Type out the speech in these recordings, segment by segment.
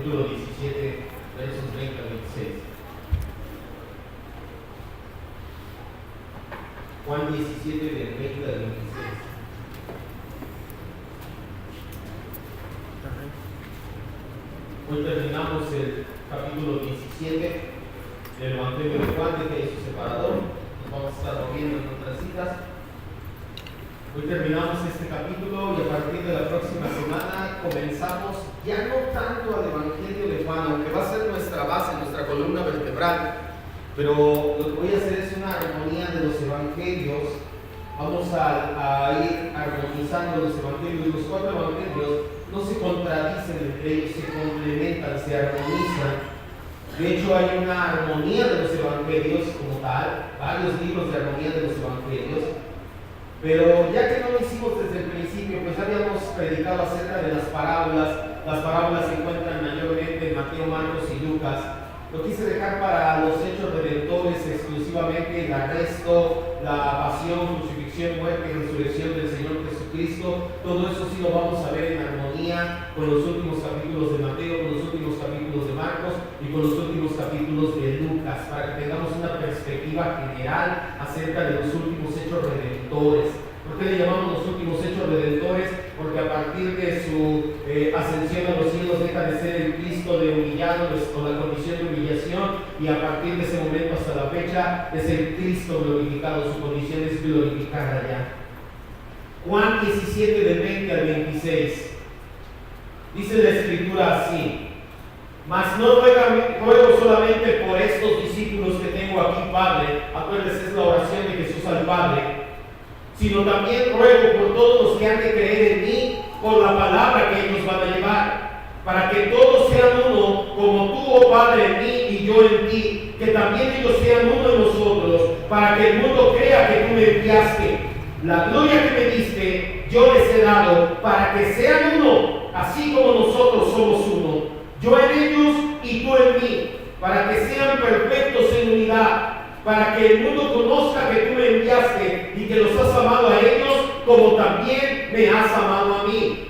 capítulo 17, versos 20 al 26. Juan 17, del 20 al 26. Hoy terminamos el capítulo 17 del Evangelio de Juan, de que hay su separador. Nos vamos a estar moviendo en otras citas. Hoy terminamos este capítulo y a partir de la próxima semana comenzamos ya no tanto al Evangelio de Juan, aunque va a ser nuestra base, nuestra columna vertebral, pero lo que voy a hacer es una armonía de los evangelios. Vamos a ir armonizando los evangelios. Los 4 evangelios no se contradicen entre ellos, se complementan, se armonizan. De hecho, hay una armonía de los evangelios como tal, varios libros de armonía de los evangelios. Pero ya que no lo hicimos desde el principio, pues habíamos predicado acerca de las parábolas. Las parábolas se encuentran mayormente en Mateo, Marcos y Lucas. Lo quise dejar para los hechos redentores exclusivamente: el arresto, la pasión, crucifixión, muerte y resurrección del Señor Jesucristo. Todo eso sí lo vamos a ver en armonía con los últimos capítulos de Mateo, con los últimos capítulos de Marcos y con los últimos capítulos de Lucas, para que tengamos una perspectiva general acerca de los últimos hechos redentores. ¿Por qué le llamamos los últimos hechos redentores? Porque a partir de su ascensión a los cielos deja de ser el Cristo de humillado, con la condición de humillación, y a partir de ese momento hasta la fecha es el Cristo glorificado. Su condición es glorificada ya. Juan 17, del 20 al 26. Dice la Escritura así: mas no ruego solamente por estos discípulos que tengo aquí, Padre. Acuérdense, es la oración de Jesús al Padre. Sino también ruego por todos los que han de creer en mí por la palabra que ellos van a llevar, para que todos sean uno, como tú, oh Padre, en mí y yo en ti, que también ellos sean uno en nosotros, para que el mundo crea que tú me enviaste. La gloria que me diste, yo les he dado, para que sean uno, así como nosotros somos uno, yo en ellos y tú en mí, para que sean perfectos en unidad, para que el mundo conozca que tú me enviaste y que los has amado a ellos como también me has amado a mí.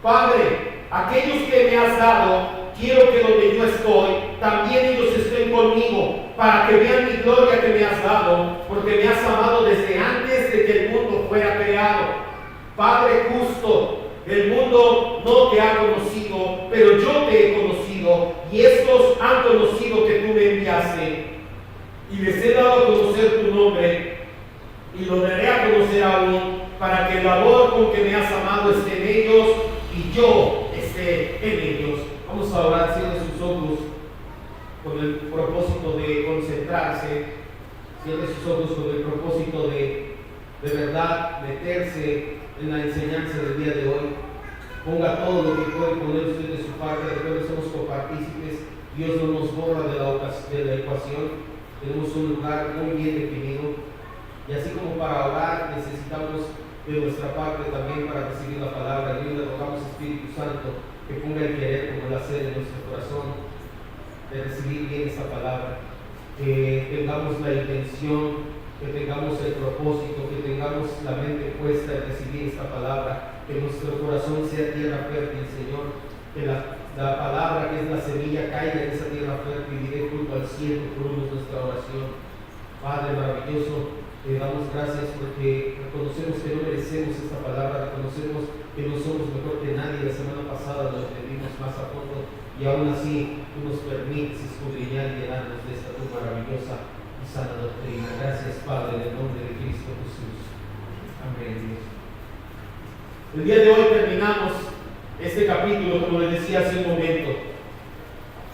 Padre, aquellos que me has dado, quiero que donde yo estoy, también ellos estén conmigo, para que vean mi gloria que me has dado, porque me has amado desde antes de que el mundo fuera creado. Padre justo, el mundo no te ha conocido, pero yo te he conocido, y estos han conocido que tú me enviaste. Y les he dado a conocer tu nombre, y lo daré a conocer aún, para que el amor con que me has amado esté en ellos, y yo esté en ellos. Vamos a orar, cierre sus ojos, con el propósito de concentrarse, cierre sus ojos con el propósito de verdad meterse en la enseñanza del día de hoy. Ponga todo lo que puede poner usted de su parte. Recuerden, somos copartícipes. Dios no nos borra de la ecuación. Tenemos un lugar muy bien definido, y así como para orar necesitamos de nuestra parte también para recibir la palabra. Dios, le rogamos, Espíritu Santo, que ponga el querer como el hacer en nuestro corazón de recibir bien esta palabra, que tengamos la intención, que tengamos el propósito, que tengamos la mente puesta en recibir esta palabra, que nuestro corazón sea tierra fértil, Señor, que la palabra que es la semilla caiga en esa tierra fértil y dé fruto al cielo. Por nuestra oración. Padre maravilloso, te damos gracias porque reconocemos que no merecemos esta palabra, reconocemos que no somos mejor que nadie. La semana pasada lo entendimos más a fondo, y aún así tú nos permites escudriñar y llenarnos de esta tu maravillosa y sana doctrina. Gracias, Padre, en el nombre de Cristo Jesús. Amén. El día de hoy terminamos este capítulo, como les decía hace un momento.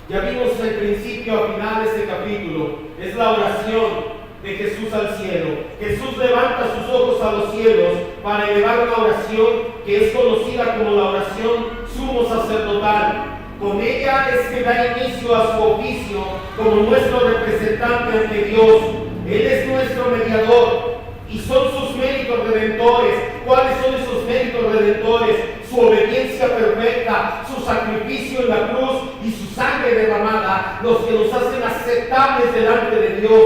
Ya vimos el principio a final de este capítulo. Es la oración de Jesús al cielo. Jesús levanta sus ojos a los cielos para elevar una oración que es conocida como la oración sumo sacerdotal. Con ella es que da inicio a su oficio como nuestro representante ante Dios. Él es nuestro mediador y son sus méritos redentores. ¿Cuáles son esos méritos redentores? Su obediencia perfecta, su sacrificio en la cruz y su sangre derramada, los que nos hacen aceptables delante de Dios.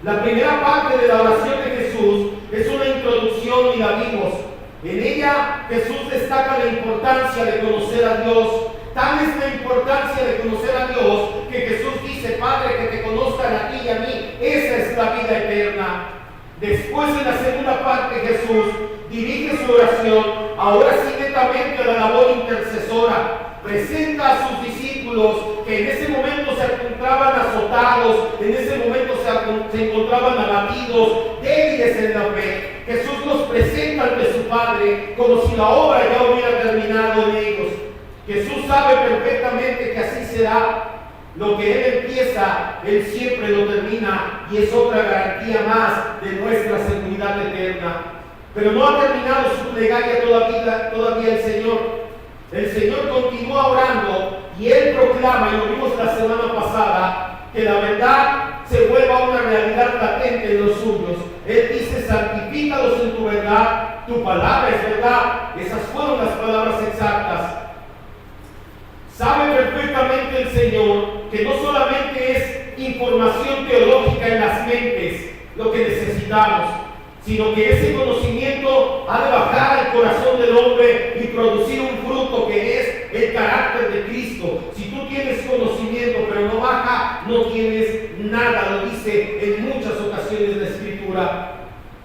La primera parte de la oración de Jesús es una introducción y la vimos. En ella Jesús destaca la importancia de conocer a Dios. Tal es la importancia de conocer a Dios que Jesús dice: Padre, que te conozcan a ti y a mí. Esa es la vida eterna. Después, en la segunda parte, Jesús dirige su oración, ahora sí netamente a la labor intercesora. Presenta a sus discípulos que en ese momento se encontraban azotados, en ese momento se encontraban abatidos, débiles en la fe. Jesús los presenta ante su Padre como si la obra ya hubiera terminado en ellos. Jesús sabe perfectamente que así será. Lo que Él empieza, Él siempre lo termina, y es otra garantía más de nuestra seguridad eterna. Pero no ha terminado su plegaria todavía el Señor. El Señor continúa orando y Él proclama, y lo vimos la semana pasada, que la verdad se vuelva una realidad latente en los suyos. Él dice: santifícalos en tu verdad, tu palabra es verdad. Esas fueron las palabras exactas. Sabe perfectamente el Señor que no solamente es información teológica en las mentes lo que necesitamos, sino que ese conocimiento ha de bajar al corazón del hombre y producir un fruto que es el carácter de Cristo. Si tú tienes conocimiento pero no baja, no tienes nada, lo dice en muchas ocasiones la Escritura.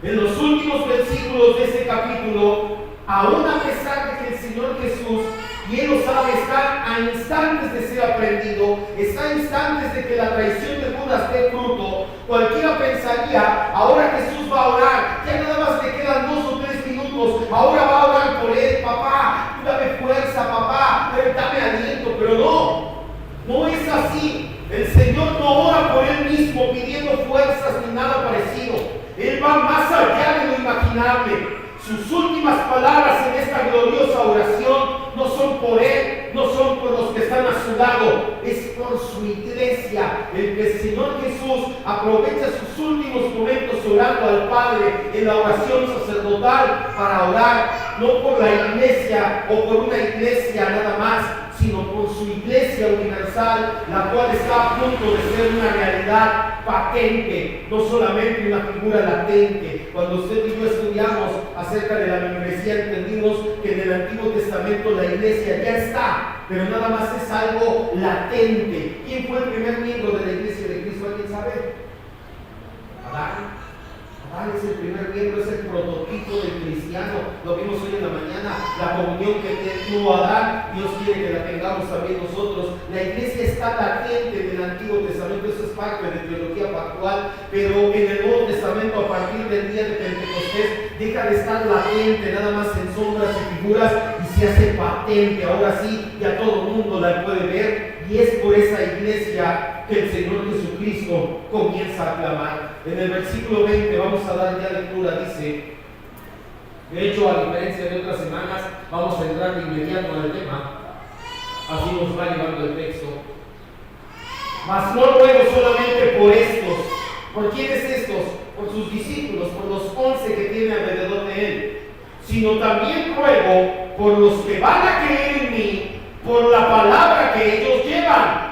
En los últimos versículos de este capítulo, aún a pesar de que el Señor Jesús, y Él lo sabe, está a instantes de ser aprendido, está a instantes de que la traición de Judas dé fruto, cualquiera pensaría: ahora Jesús va a orar, ya nada más le quedan 2 o 3 minutos, ahora va a orar por él. Papá, tú dame fuerza, papá, dame aliento. Pero no es así. El Señor no ora por Él mismo pidiendo fuerzas ni nada parecido. Él va más allá de lo imaginable. Sus últimas palabras en esta gloriosa oración no son por Él, no son por los que están a su lado, es por su iglesia. El Señor Jesús aprovecha sus últimos momentos orando al Padre en la oración sacerdotal para orar, no por la iglesia o por una iglesia nada más, sino por su iglesia universal, la cual está a punto de ser una realidad patente, no solamente una figura latente. Cuando usted y yo estudiamos acerca de la membresía, entendimos que en el Antiguo Testamento la iglesia ya está, pero nada más es algo latente. ¿Quién fue el primer miembro de la iglesia de Cristo? ¿Alguien sabe? Adán. Adán es el primer miembro, es el prototipo del cristiano. Lo vimos hoy en la mañana, la comunión que tuvo Adán, Dios quiere que la tengamos también nosotros. La iglesia está latente en el Antiguo Testamento, eso es parte de teología pactual, pero en el Nuevo Testamento, a partir del día de Pentecostés, deja de estar latente, nada más en sombras y figuras, y se hace patente. Ahora sí, ya todo el mundo la puede ver, y es por esa iglesia que el Señor Jesucristo comienza a clamar. En el versículo 20, vamos a dar ya lectura, dice: de hecho, a diferencia de otras semanas, vamos a entrar de inmediato al tema, así nos va llevando el texto. Mas no ruego solamente por estos. ¿Por quiénes estos? Por sus discípulos, por los 11 que tiene alrededor de Él, sino también ruego por los que van a creer en mí, por la palabra que ellos llevan.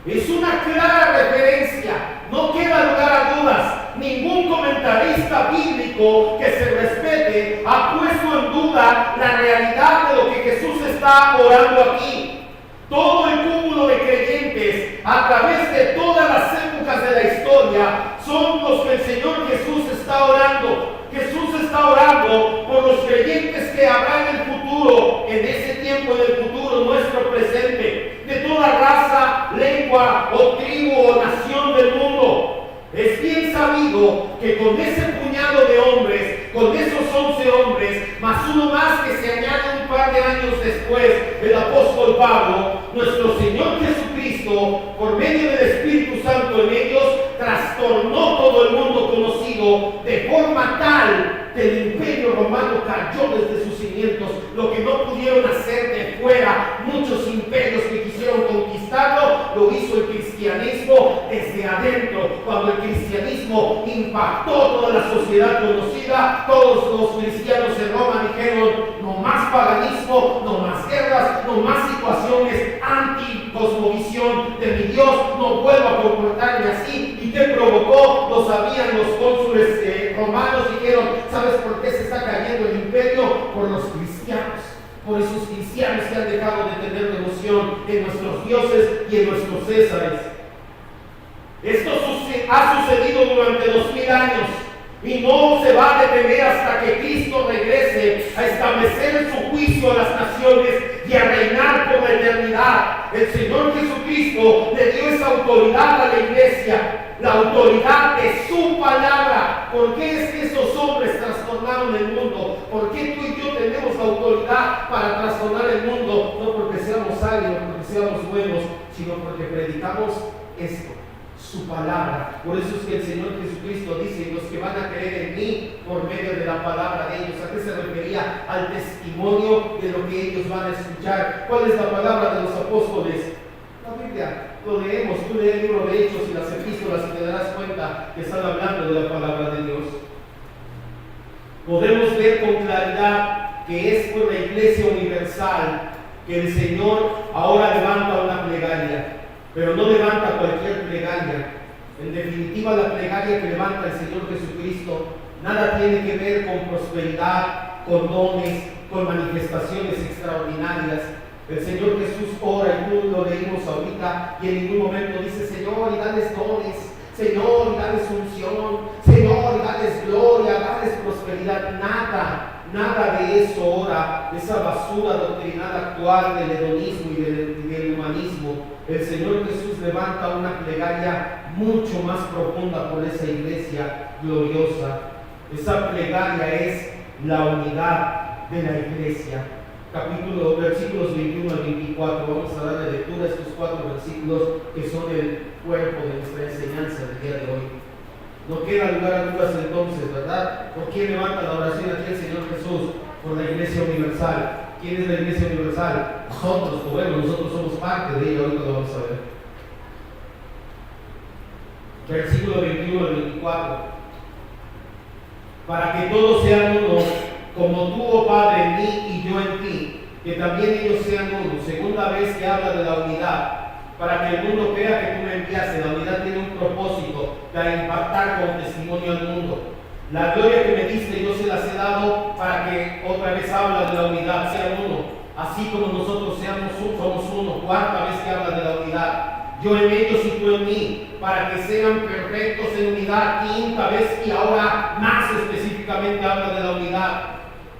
Es una clara referencia, no queda lugar a dudas. Ningún comentarista bíblico que se respete ha puesto en duda la realidad de lo que Jesús está orando aquí. Todo el cúmulo de creyentes a través de todas las épocas de la historia son los que el Señor Jesús está orando. Jesús está orando por los creyentes que habrá en el futuro, en ese tiempo, en el futuro nuestro presente, de toda raza, lengua o tribu o nación del mundo. Es bien sabido que con ese puñado de hombres, con esos 11 hombres, más uno más que se añade un par de años después, el apóstol Pablo, nuestro Señor Jesucristo, por medio del Espíritu Santo en ellos, trastornó todo el mundo conocido de forma tal que el imperio romano cayó desde sus cimientos. Lo que no pudieron hacer de fuera muchos imperios que quisieron conquistarlo, lo hizo el cristianismo desde adentro. Cuando el cristianismo impactó toda la sociedad conocida, todos los cristianos en Roma dijeron: no más paganismo, no más guerras, no más situaciones anti-cosmovisión de mi Dios, no vuelvo a comportarme así. ¿Y qué provocó? Lo sabían los cónsules romanos, dijeron: ¿sabes por qué se está cayendo el imperio? Por los cristianos. por esos cristianos que han dejado de tener devoción en nuestros dioses y en nuestros césares. Esto ha sucedido durante 2000 años y no se va a detener hasta que Cristo regrese a establecer su juicio a las naciones y a reinar por la eternidad. El Señor Jesucristo le dio esa autoridad a la iglesia, la autoridad de su palabra. ¿Por qué es que esos hombres trastornaron el mundo? ¿Por qué tú y yo tenemos la autoridad para trastornar el mundo? No porque seamos sabios, porque seamos buenos, sino porque predicamos esto, su palabra. Por eso es que el Señor Jesucristo dice: los que van a creer en mí por medio de la palabra de ellos. ¿A qué se refería? Al testimonio de lo que ellos van a escuchar. ¿Cuál es la palabra de los apóstoles? La Biblia. Lo leemos, tú lees el libro de Hechos y las epístolas y te darás cuenta que están hablando de la palabra de Dios. Podemos ver con claridad que es por la iglesia universal que el Señor ahora levanta una plegaria. Pero no levanta cualquier plegaria. En definitiva, la plegaria que levanta el Señor Jesucristo nada tiene que ver con prosperidad, con dones, con manifestaciones extraordinarias. El Señor Jesús ora, y tú lo leímos ahorita, y en ningún momento dice: Señor, y dales dones, Señor, y dales unción, Señor, y dales gloria, dales prosperidad. Nada de eso ora, esa basura doctrinal actual del hedonismo y del humanismo. El Señor Jesús levanta una plegaria mucho más profunda por esa iglesia gloriosa. Esa plegaria es la unidad de la iglesia. Versículos 21 al 24. Vamos a darle lectura a estos 4 versículos que son el cuerpo de nuestra enseñanza del día de hoy. No queda lugar a dudas entonces, ¿verdad? ¿Por quién levanta la oración aquí el Señor Jesús? Por la iglesia universal. ¿Quién es la iglesia universal? Nosotros, bueno, nosotros somos parte de ella, ahorita lo vamos a ver. Versículo 21 al 24. Para que todos sean uno, como tú, oh Padre, en mí y yo en ti, que también ellos sean uno. Segunda vez que habla de la unidad. Para que el mundo crea que tú me enviaste. La unidad tiene un propósito, para impactar con testimonio al mundo. La gloria que me diste yo se las he dado para que otra vez habla de la unidad, sean uno, así como nosotros somos uno. Cuarta vez que habla de la unidad. Yo en ellos y tú en mí, para que sean perfectos en unidad. Quinta vez y ahora más específicamente habla de la unidad.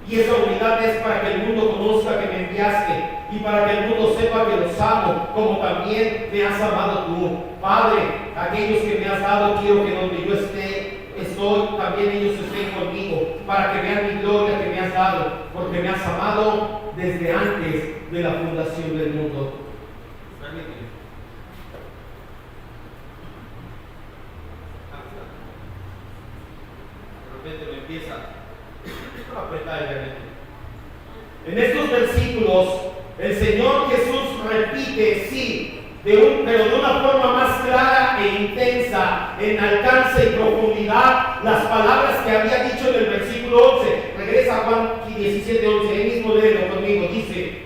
Y esa unidad es para que el mundo conozca que me enviaste y para que el mundo sepa que los amo, como también me has amado tú. Padre, aquellos que me has dado, quiero que donde yo estoy, también ellos estén conmigo, para que vean mi gloria que me has dado, porque me has amado desde antes de la fundación del mundo. De repente me empieza a apretar el garete. En estos versículos, el Señor Jesús repite, sí, pero de una forma más clara e intensa, en alcance y profundidad, las palabras que había dicho en el versículo 11. Regresa a Juan 17:11, ahí mismo léelo conmigo. Dice: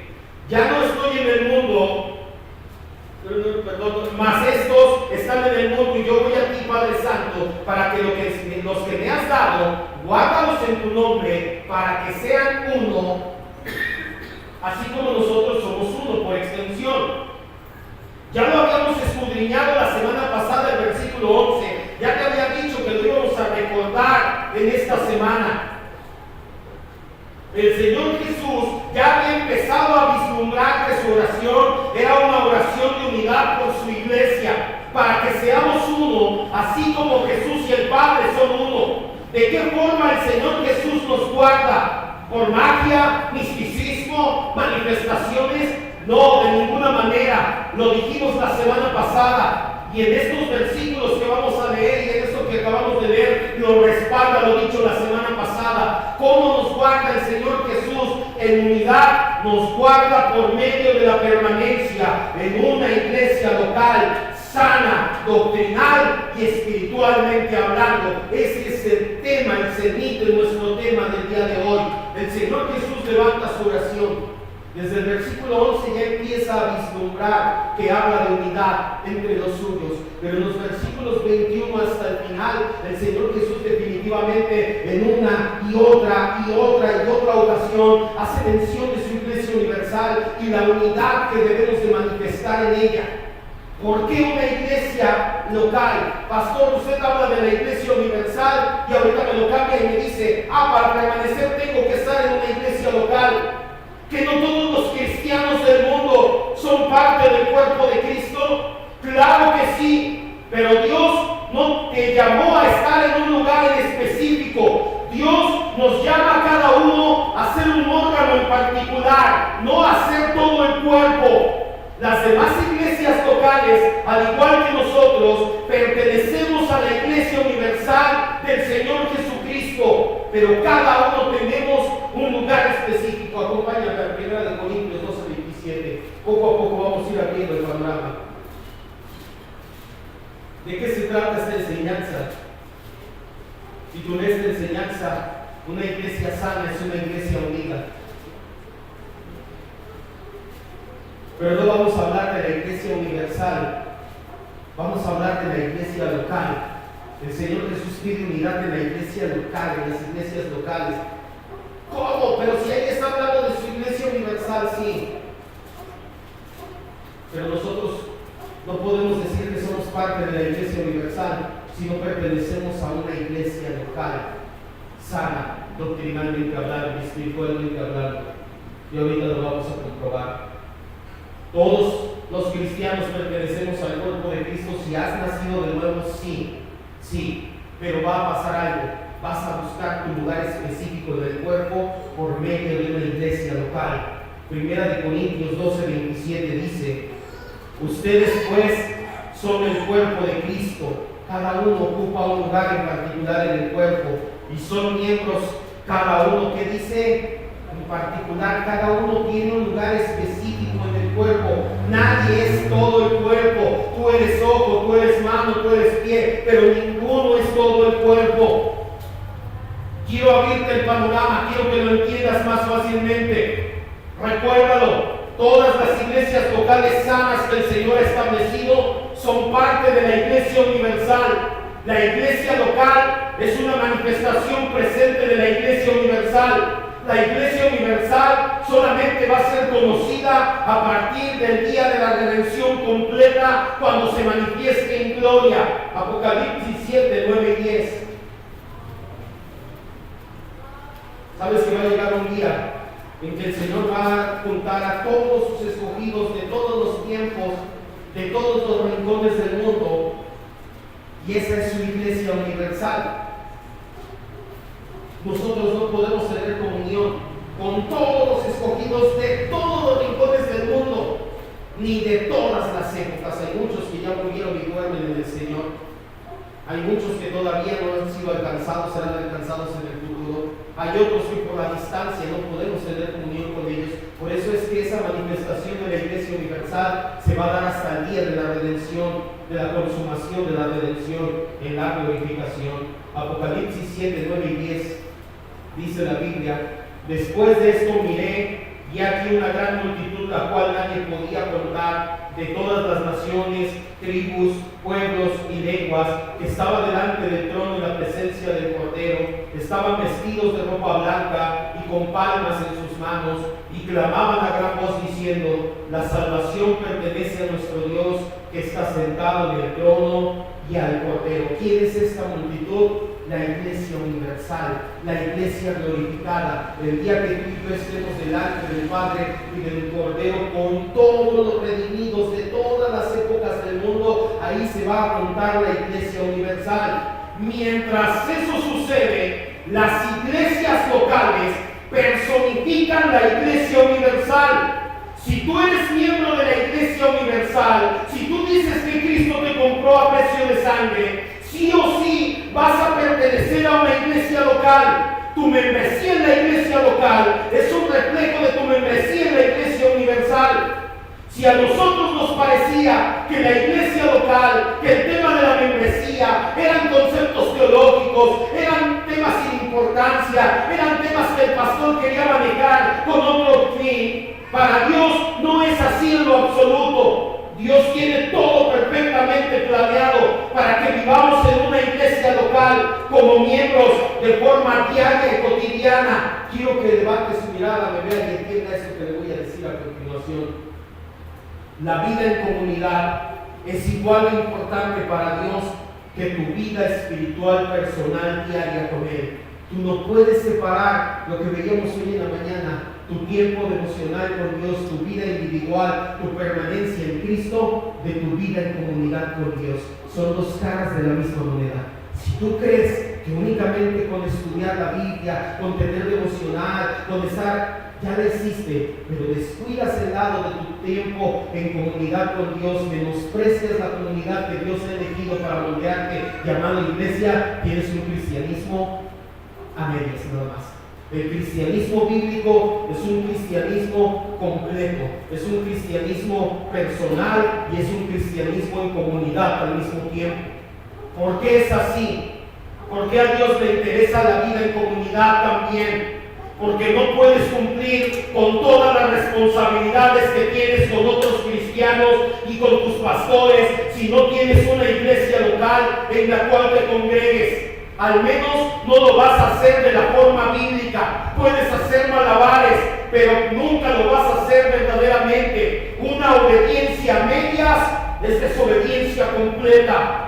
ya no estoy en el mundo, mas estos están en el mundo y yo voy a ti, Padre Santo, para que los que me has dado, guárdalos en tu nombre, para que sean uno, así como nosotros somos uno por extensión. Ya lo habíamos escudriñado la semana pasada, el versículo 11. Ya te había dicho que lo íbamos a recordar en esta semana. El Señor Jesús ya había empezado a vislumbrar que su oración era una oración de unidad por su iglesia, para que seamos uno, así como Jesús y el Padre son uno. ¿De qué forma el Señor Jesús nos guarda? ¿Por magia, misticismo, manifestaciones? No, de ninguna manera. Lo dijimos la semana pasada. Y en estos versículos que vamos a leer y en esto que acabamos de leer, lo respalda lo dicho la semana pasada. ¿Cómo nos guarda el Señor Jesús en unidad? Nos guarda por medio de la permanencia en una iglesia local, sana, doctrinal y espiritualmente hablando. Ese es el tema, el cenit de nuestro tema del día de hoy. El Señor Jesús levanta su oración. Desde el versículo 11 ya empieza a vislumbrar que habla de unidad entre los suyos, pero en los versículos 21 hasta el final, el Señor Jesús definitivamente en una y otra ocasión hace mención de su iglesia universal y la unidad que debemos de manifestar en ella. ¿Por qué una iglesia local? Pastor, usted habla de la iglesia universal y ahorita me lo cambia y me dice, para permanecer tengo que estar en una iglesia local. ¿Que no todos los cristianos del mundo son parte del cuerpo de Cristo? Claro que sí, pero Dios no te llamó a estar en un lugar en específico. Dios nos llama a cada uno a ser un órgano en particular, no a ser todo el cuerpo. Las demás iglesias locales, al igual que nosotros, pertenecemos a la iglesia universal del Señor Jesucristo, pero cada uno tenemos un lugar específico. Acompáñame a 1 Corintios 12:27. Poco a poco vamos a ir abriendo el panorama. ¿De qué se trata esta enseñanza? Titulé esta enseñanza: una iglesia sana es una iglesia unida. Pero no vamos a hablar de la iglesia universal, vamos a hablar de la iglesia local. El Señor Jesús pide unidad en la iglesia local, en las iglesias locales. ¿Cómo? Pero si ahí está hablando de su iglesia universal, sí. Pero nosotros no podemos decir que somos parte de la iglesia universal si no pertenecemos a una iglesia local, sana, doctrinalmente hablando, espiritualmente hablando. Y ahorita lo vamos a comprobar. Todos los cristianos pertenecemos al cuerpo de Cristo. Si has nacido de nuevo, sí, pero va a pasar algo. Vas a buscar tu lugar específico del cuerpo por medio de una iglesia local. 1 Corintios 12:27 dice: ustedes pues son el cuerpo de Cristo, cada uno ocupa un lugar en particular en el cuerpo y son miembros cada uno. ¿Qué dice? En particular, cada uno tiene un lugar específico en el cuerpo. Nadie es todo el cuerpo. Tú eres ojo, tú eres mano, tú eres pie, pero ninguno es todo el cuerpo. Quiero abrirte el panorama, quiero que lo entiendas más fácilmente. Recuérdalo, todas las iglesias locales sanas que el Señor ha establecido son parte de la iglesia universal. La iglesia local es una manifestación presente de la iglesia universal. La iglesia universal solamente va a ser conocida a partir del día de la redención completa, cuando se manifieste en gloria. Apocalipsis 7, 9 y 10. ¿Sabes que va a llegar un día en que el Señor va a juntar a todos sus escogidos de todos los tiempos, de todos los rincones del mundo? Y esa es su iglesia universal. Nosotros no podemos tener comunión con todos los escogidos de todos los rincones del mundo, ni de todas las épocas. Hay muchos que ya murieron y duermen en el Señor. Hay muchos que todavía no han sido alcanzados, serán alcanzados en el futuro. Hay otros que por la distancia no podemos tener comunión con ellos. Por eso es que esa manifestación de la iglesia universal se va a dar hasta el día de la redención, de la consumación de la redención en la glorificación. Apocalipsis 7, 9 y 10. Dice la Biblia: después de esto miré, y aquí una gran multitud, la cual nadie podía contar, de todas las naciones, tribus, pueblos y lenguas, que estaba delante del trono en la presencia del Cordero. Estaban vestidos de ropa blanca y con palmas en sus manos, y clamaban a gran voz diciendo: la salvación pertenece a nuestro Dios, que está sentado en el trono, y al Cordero. ¿Quién es esta multitud? La iglesia universal, la iglesia glorificada. El día que tú y yo estemos delante del Padre y del Cordero con todos los redimidos de todas las épocas del mundo, ahí se va a contar la iglesia universal. Mientras eso sucede, las iglesias locales personifican la iglesia universal. Si tú eres miembro de la iglesia universal, si tú dices que Cristo te compró a precio de sangre, sí o sí vas a pertenecer a una iglesia local. Tu membresía en la iglesia local es un reflejo de tu membresía en la iglesia universal. Si a nosotros nos parecía que la iglesia local, que el tema de la membresía eran conceptos teológicos, eran temas sin importancia, eran temas que el pastor quería manejar con otro fin, para Dios no es así en lo absoluto. Dios tiene todo perfectamente planeado para que vivamos en una iglesia local como miembros de forma diaria y cotidiana. Quiero que levante su mirada, me vea y entienda esto que le voy a decir a continuación. La vida en comunidad es igual de importante para Dios que tu vida espiritual, personal, diaria con Él. Tú no puedes separar lo que veíamos hoy en la mañana, tu tiempo devocional con Dios, tu vida individual, tu permanencia en Cristo, de tu vida en comunidad con Dios. Son dos caras de la misma moneda. Si tú crees que únicamente con estudiar la Biblia, con tener devocional, con estar, ya lo hiciste, pero descuidas el lado de tu tiempo en comunidad con Dios, menosprecias la comunidad que Dios ha elegido para moldearte, llamada iglesia, tienes un cristianismo a medias nada más. El cristianismo bíblico es un cristianismo completo, es un cristianismo personal y es un cristianismo en comunidad al mismo tiempo. ¿Por qué es así? ¿Por qué a Dios le interesa la vida en comunidad también? Porque no puedes cumplir con todas las responsabilidades que tienes con otros cristianos y con tus pastores si no tienes una iglesia local en la cual te congregues. Al menos no lo vas a hacer de la forma bíblica. Puedes hacer malabares, pero nunca lo vas a hacer verdaderamente. Una obediencia a medias es desobediencia completa.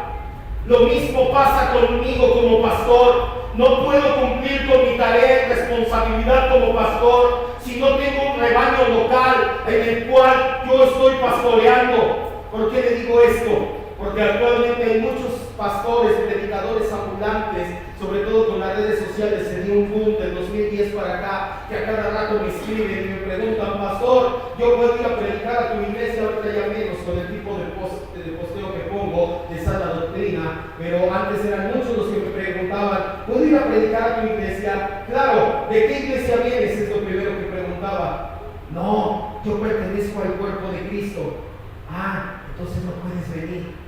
Lo mismo pasa conmigo como pastor. No puedo cumplir con mi tarea y responsabilidad como pastor si no tengo un rebaño local en el cual yo estoy pastoreando. ¿Por qué le digo esto? Porque actualmente hay muchos pastores, predicadores ambulantes, sobre todo con las redes sociales. Se dio un boom del 2010 para acá, que a cada rato me escriben y me preguntan: pastor, yo puedo ir a predicar a tu iglesia, ahorita ya menos con el tipo de posteo que pongo de sana doctrina, pero antes eran muchos los que me preguntaban: ¿puedo ir a predicar a tu iglesia? Claro, ¿de qué iglesia vienes? Es lo primero que preguntaba. No, yo pertenezco al cuerpo de Cristo. Ah, entonces no puedes venir.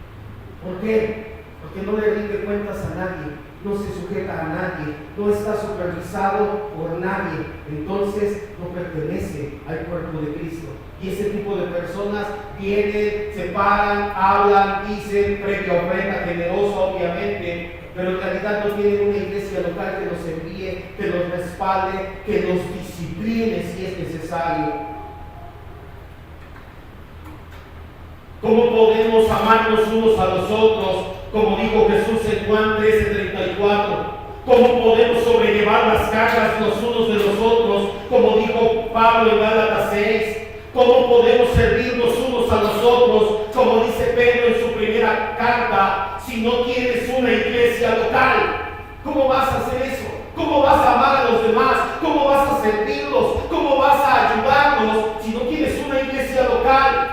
¿Por qué? Porque no le rinde cuentas a nadie, no se sujeta a nadie, no está supervisado por nadie, entonces no pertenece al cuerpo de Cristo. Y ese tipo de personas vienen, se paran, hablan, dicen, previa ofrenda generosa obviamente, pero en realidad no tienen una iglesia local que los envíe, que los respalde, que los discipline si es necesario. ¿Cómo podemos amarnos unos a los otros? Como dijo Jesús en Juan 13:34. ¿Cómo podemos sobrellevar las cargas los unos de los otros? Como dijo Pablo en Gálatas 6. ¿Cómo podemos servirnos unos a los otros? Como dice Pedro en su primera carta, si no tienes una iglesia local. ¿Cómo vas a hacer eso? ¿Cómo vas a amar a los demás? ¿Cómo vas a servirlos? ¿Cómo vas a ayudarlos si no tienes una iglesia local?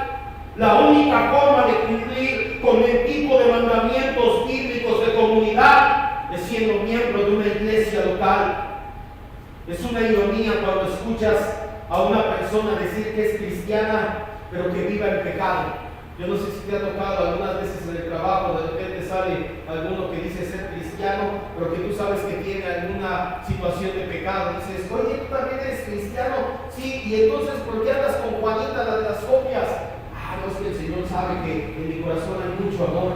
La única forma de cumplir con el tipo de mandamientos bíblicos de comunidad es siendo miembro de una iglesia local. Es una ironía cuando escuchas a una persona decir que es cristiana, pero que viva en pecado. Yo no sé si te ha tocado algunas veces en el trabajo, de repente sale alguno que dice ser cristiano, pero que tú sabes que tiene alguna situación de pecado. Dices: oye, ¿tú también eres cristiano? Sí, y entonces, ¿por qué andas con Juanita, la de las copias? No, es que el Señor sabe que en mi corazón hay mucho amor.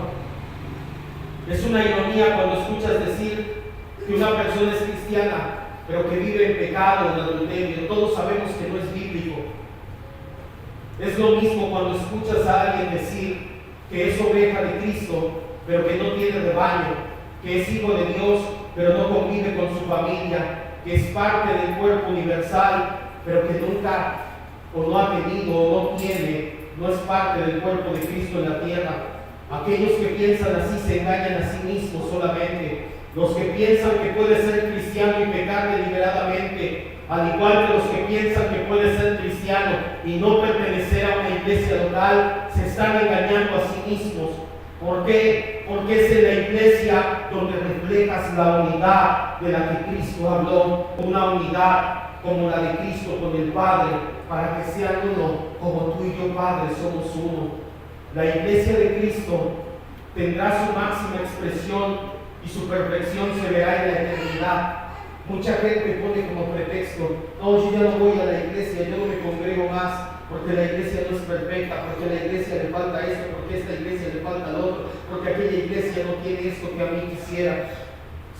Es una ironía cuando escuchas decir que una persona es cristiana, pero que vive en pecado, en adulterio. Todos sabemos que no es bíblico. Es lo mismo cuando escuchas a alguien decir que es oveja de Cristo, pero que no tiene rebaño, que es hijo de Dios, pero no convive con su familia, que es parte del cuerpo universal, pero que nunca o no ha tenido o no tiene, no es parte del cuerpo de Cristo en la tierra. Aquellos que piensan así se engañan a sí mismos solamente. Los que piensan que puede ser cristiano y pecar deliberadamente, al igual que los que piensan que puede ser cristiano y no pertenecer a una iglesia local, se están engañando a sí mismos. ¿Por qué? Porque es en la iglesia donde reflejas la unidad de la que Cristo habló, una unidad como la de Cristo con el Padre, para que sean uno, como tú y yo, Padre, somos uno. La iglesia de Cristo tendrá su máxima expresión y su perfección se verá en la eternidad. Mucha gente pone como pretexto: no, yo ya no voy a la iglesia, yo no me congrego más, porque la iglesia no es perfecta, porque a la iglesia le falta esto, porque a esta iglesia le falta lo otro, porque aquella iglesia no tiene esto que a mí quisiera.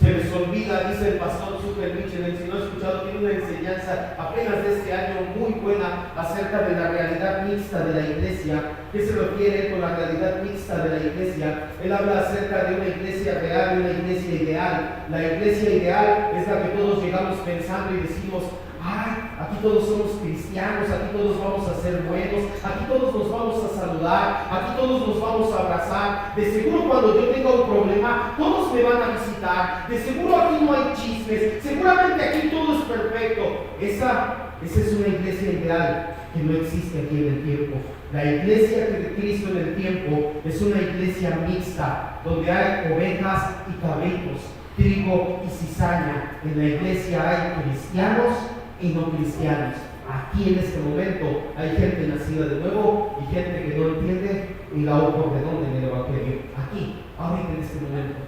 Se les olvida, dice el pastor Super Mitchell, si no he escuchado, tiene una enseñanza apenas de este año muy buena acerca de la realidad mixta de la iglesia. ¿Qué se refiere con la realidad mixta de la iglesia? Él habla acerca de una iglesia real y una iglesia ideal. La iglesia ideal es la que todos llegamos pensando y decimos: ay, aquí todos somos cristianos, aquí todos vamos a ser buenos, aquí todos nos vamos a saludar, aquí todos nos vamos a abrazar. De seguro cuando yo tenga un problema, todos me van a visitar. De seguro aquí no hay chismes, seguramente aquí todo es perfecto. Esa es una iglesia ideal que no existe aquí en el tiempo. La iglesia de Cristo en el tiempo es una iglesia mixta, donde hay ovejas y cabritos, trigo y cizaña. En la iglesia hay cristianos y no cristianos. Aquí en este momento hay gente nacida de nuevo y gente que no entiende ni la O por de dónde en el Evangelio. Aquí, ahorita en este momento.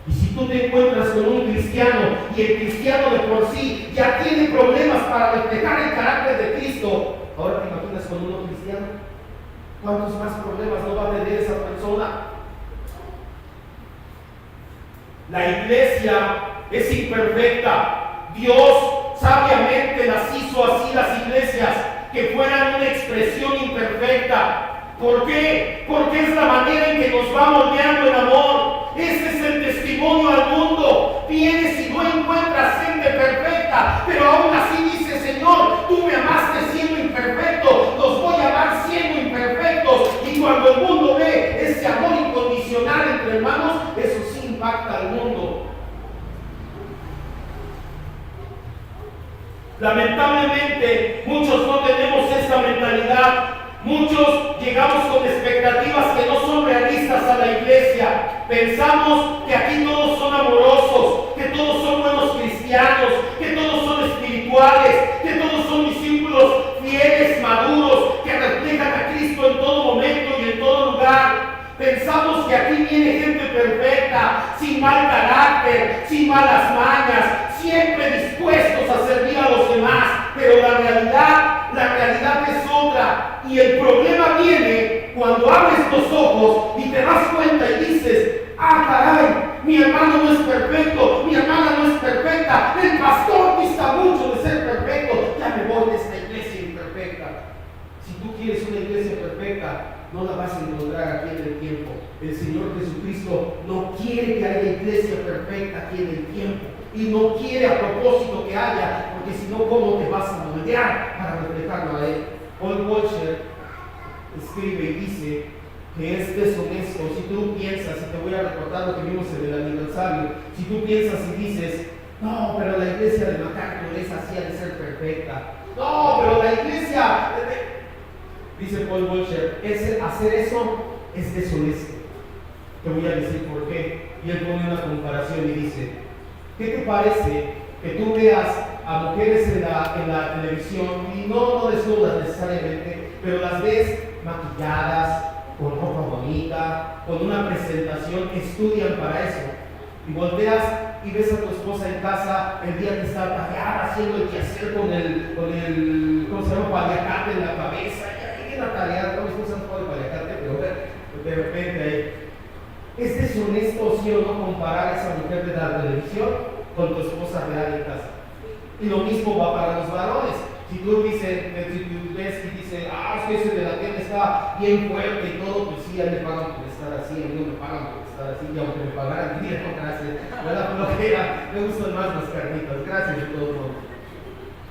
Y si tú te encuentras con un cristiano y el cristiano de por sí ya tiene problemas para reflejar el carácter de Cristo, ahora te imaginas con uno cristiano, ¿cuántos más problemas no va a tener esa persona? La iglesia es imperfecta. Dios sabiamente las hizo así, las iglesias, que fueran una expresión imperfecta. ¿Por qué? Porque es la manera en que nos va moldeando el amor. Ese es el testimonio al mundo. Vienes y no encuentras gente perfecta, pero aún así dice: Señor, tú me amaste siendo imperfecto, los voy a amar siendo imperfectos. Y cuando el mundo ve ese amor incondicional entre hermanos, eso sí impacta al mundo. Lamentablemente, muchos no tenemos esta mentalidad. Muchos llegamos con expectativas que no son realistas a la iglesia. Pensamos que aquí todos son amorosos, que todos son buenos cristianos, que todos son espirituales, que todos son discípulos fieles, maduros, que reflejan a Cristo en todo momento y en todo lugar. Pensamos que aquí viene gente perfecta, sin mal carácter, sin malas mañas, siempre dispuestos a servir a los demás, pero la realidad es otra. Y el problema viene cuando abres los ojos y te das cuenta y dices: ah, caray, mi hermano no es perfecto, mi hermana no es perfecta, el pastor dista mucho de ser perfecto, ya me voy de esta iglesia imperfecta. Si tú quieres una iglesia perfecta, no la vas a encontrar aquí en el tiempo. El Señor Jesucristo no quiere que haya iglesia perfecta aquí en el tiempo. Y no quiere a propósito que haya, porque si no, ¿cómo te vas a moldear para reflejarlo a Él? Paul Washer escribe y dice que es deshonesto si tú piensas, y te voy a recordar lo que vimos en el aniversario, si tú piensas y dices: no, pero la iglesia de MacArthur es así, ha de ser perfecta. No, pero la iglesia... Dice Paul Washer, hacer eso es deshonesto. Te voy a decir por qué. Y él pone una comparación y dice: ¿qué te parece que tú veas a mujeres en la televisión, y no desnudas necesariamente, pero las ves maquilladas, con ropa bonita, con una presentación, estudian para eso? Y volteas y ves a tu esposa en casa el día que está atareada haciendo el quehacer con el ¿cómo se llama? Paliacate en la cabeza. La tarea, no me esposa no puede paliacarte, pero de repente ahí. ¿Es deshonesto, sí o no, comparar a esa mujer de la televisión con tu esposa real en casa? Y lo mismo va para los varones. Si tú ves y dices: es que ese de la tele está bien fuerte y todo, pues sí, a él le pagan por estar así, a mí no me pagan por estar así, y aunque me pagaran dinero, gracias. La flojera, me gustan más las carnitas, gracias de todos modos.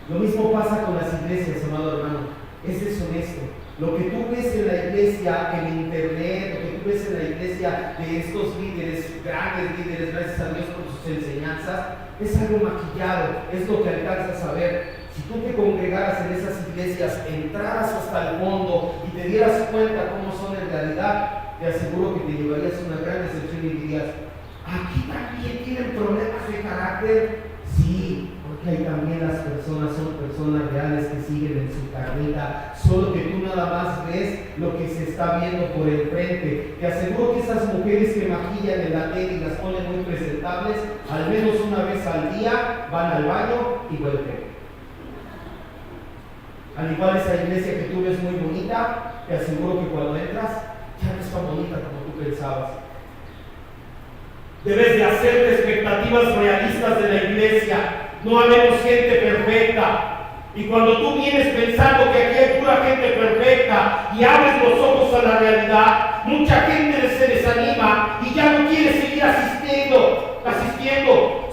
Lo mismo pasa con las iglesias, amado hermano. Es deshonesto. Lo que tú ves en la iglesia, en internet, lo que tú ves en la iglesia de estos líderes, grandes líderes, gracias a Dios por sus enseñanzas, es algo maquillado, es lo que alcanzas a ver. Si tú te congregaras en esas iglesias, entraras hasta el fondo y te dieras cuenta cómo son en realidad, te aseguro que te llevarías una gran decepción y dirías: ¿aquí también tienen problemas de carácter? Sí, porque ahí también las personas son personas reales que siguen en su carnita, solo que tú nada más ves lo que se está viendo por el frente. Te aseguro que esas mujeres que maquillan en la tele y las ponen muy presentables, al menos una vez al día van al baño y vuelven. Al igual esa iglesia que tú ves muy bonita, te aseguro que cuando entras ya no es tan bonita como tú pensabas. Debes de hacerte expectativas expectativas realistas de la iglesia. No habemos gente perfecta. Y cuando tú vienes pensando que aquí hay pura gente perfecta y abres los ojos a la realidad, mucha gente se desanima y ya no quiere seguir asistiendo.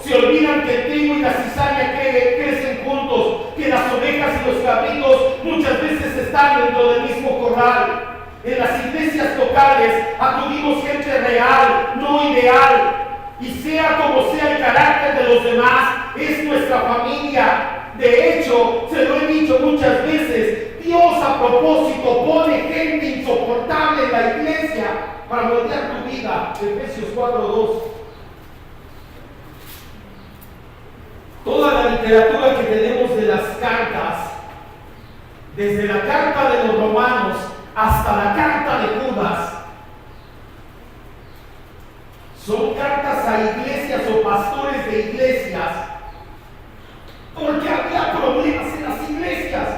Se olvidan que el trigo y la cizaña crecen juntos, que las ovejas y los cabritos muchas veces están dentro del mismo corral. En las iglesias locales acudimos gente real, no ideal. Y sea como sea el carácter de los demás, es nuestra familia. De hecho, se lo he dicho muchas veces, Dios a propósito pone gente insoportable en la iglesia para moldear tu vida. Efesios 4:2. Toda la literatura que tenemos de las cartas, desde la carta de los romanos hasta la carta de Judas, son cartas a iglesias o pastores de iglesias, porque había problemas en las iglesias.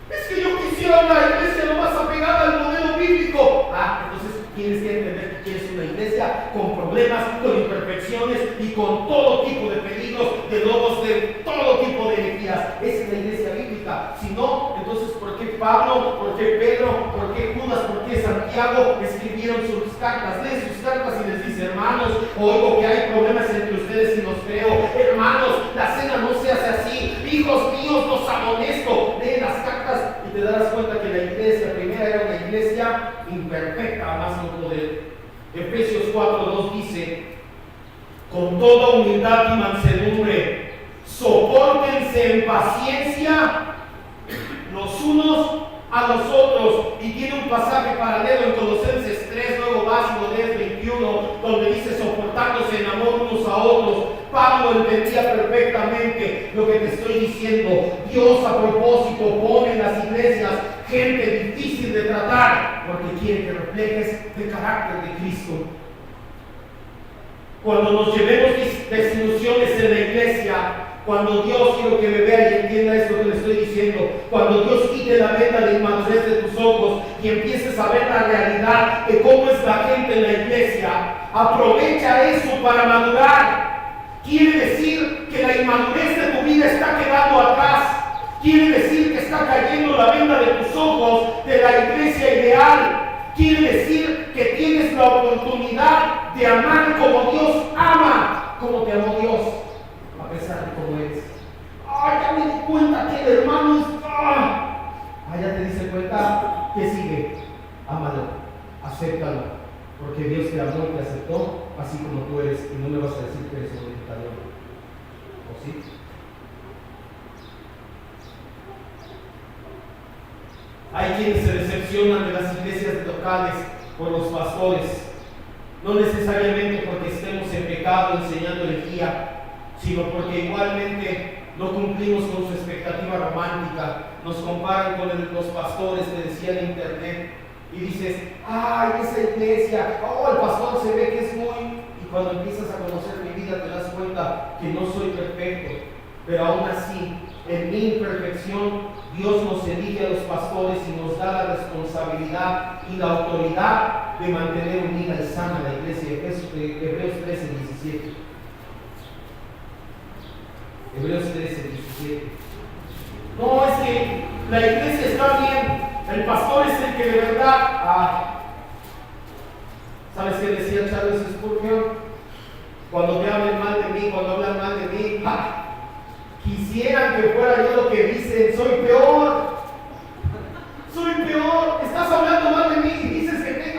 Es que yo quisiera una iglesia lo más apegada al modelo bíblico. Entonces tienes que entender que quieres una iglesia con problemas, con imperfecciones y con todo tipo de peligros, de lobos, de todo tipo de herejías. Esa es la iglesia bíblica. Si no, entonces ¿por qué Pablo, por qué Pedro, por qué Judas, por qué Santiago escribieron sus cartas? Leen sus cartas y les dice: hermanos, oigo que hay problemas entre ustedes y los creo. Hermanos, la cena no se hace así. Hijos míos, los amonesto. Leen las cartas y te darás cuenta que la iglesia primera era una iglesia imperfecta, más no poder. Efesios 4:2 dice: con toda humildad y mansedumbre, sopórtense en paciencia los unos a los otros. Y tiene un pasaje paralelo en Colosenses 3, luego vas y lo lees 21, donde dice: soportándose en amor unos a otros. Pablo entendía perfectamente lo que te estoy diciendo. Dios a propósito pone en las iglesias gente difícil de tratar, porque quiere que reflejes el carácter de Cristo. Cuando nos llevemos desilusiones en la iglesia, cuando Dios, quiero que me vea y entienda esto que le estoy diciendo, cuando Dios quite la venda de inmadurez de tus ojos y empieces a ver la realidad de cómo es la gente en la iglesia, aprovecha eso para madurar. Quiere decir que la inmadurez de tu vida está quedando atrás. Quiere decir que está cayendo la venda de tus ojos de la iglesia ideal. Quiere decir que tienes la oportunidad de amar como Dios ama, como te amó Dios, a pesar de cómo eres. Ya me di cuenta que el hermano es... ya te diste cuenta. ¿Qué sigue? Ámalo, acéptalo, porque Dios te amó y te aceptó así como tú eres, y no me vas a decir que eres un dictador. ¿O sí? Hay quienes se decepcionan de las iglesias locales por los pastores, no necesariamente porque estemos en pecado enseñando herejía, sino porque igualmente no cumplimos con su expectativa romántica. Nos comparan con los pastores, te decía en internet, y dices: esa iglesia, el pastor se ve que es muy... Y cuando empiezas a conocer mi vida te das cuenta que no soy perfecto, pero aún así, en mi imperfección, Dios nos elige a los pastores y nos da la responsabilidad y la autoridad de mantener unida y sana la iglesia. Hebreos 13:17. Hebreos 13:17. No, es que la iglesia está bien, el pastor es el que de verdad... ¿Sabes qué decía Charles Spurgeon? Cuando te hablen mal de mí, cuando hablan mal de mí, quisieran que fuera yo lo que dicen. Soy peor. Estás hablando mal de mí y dices que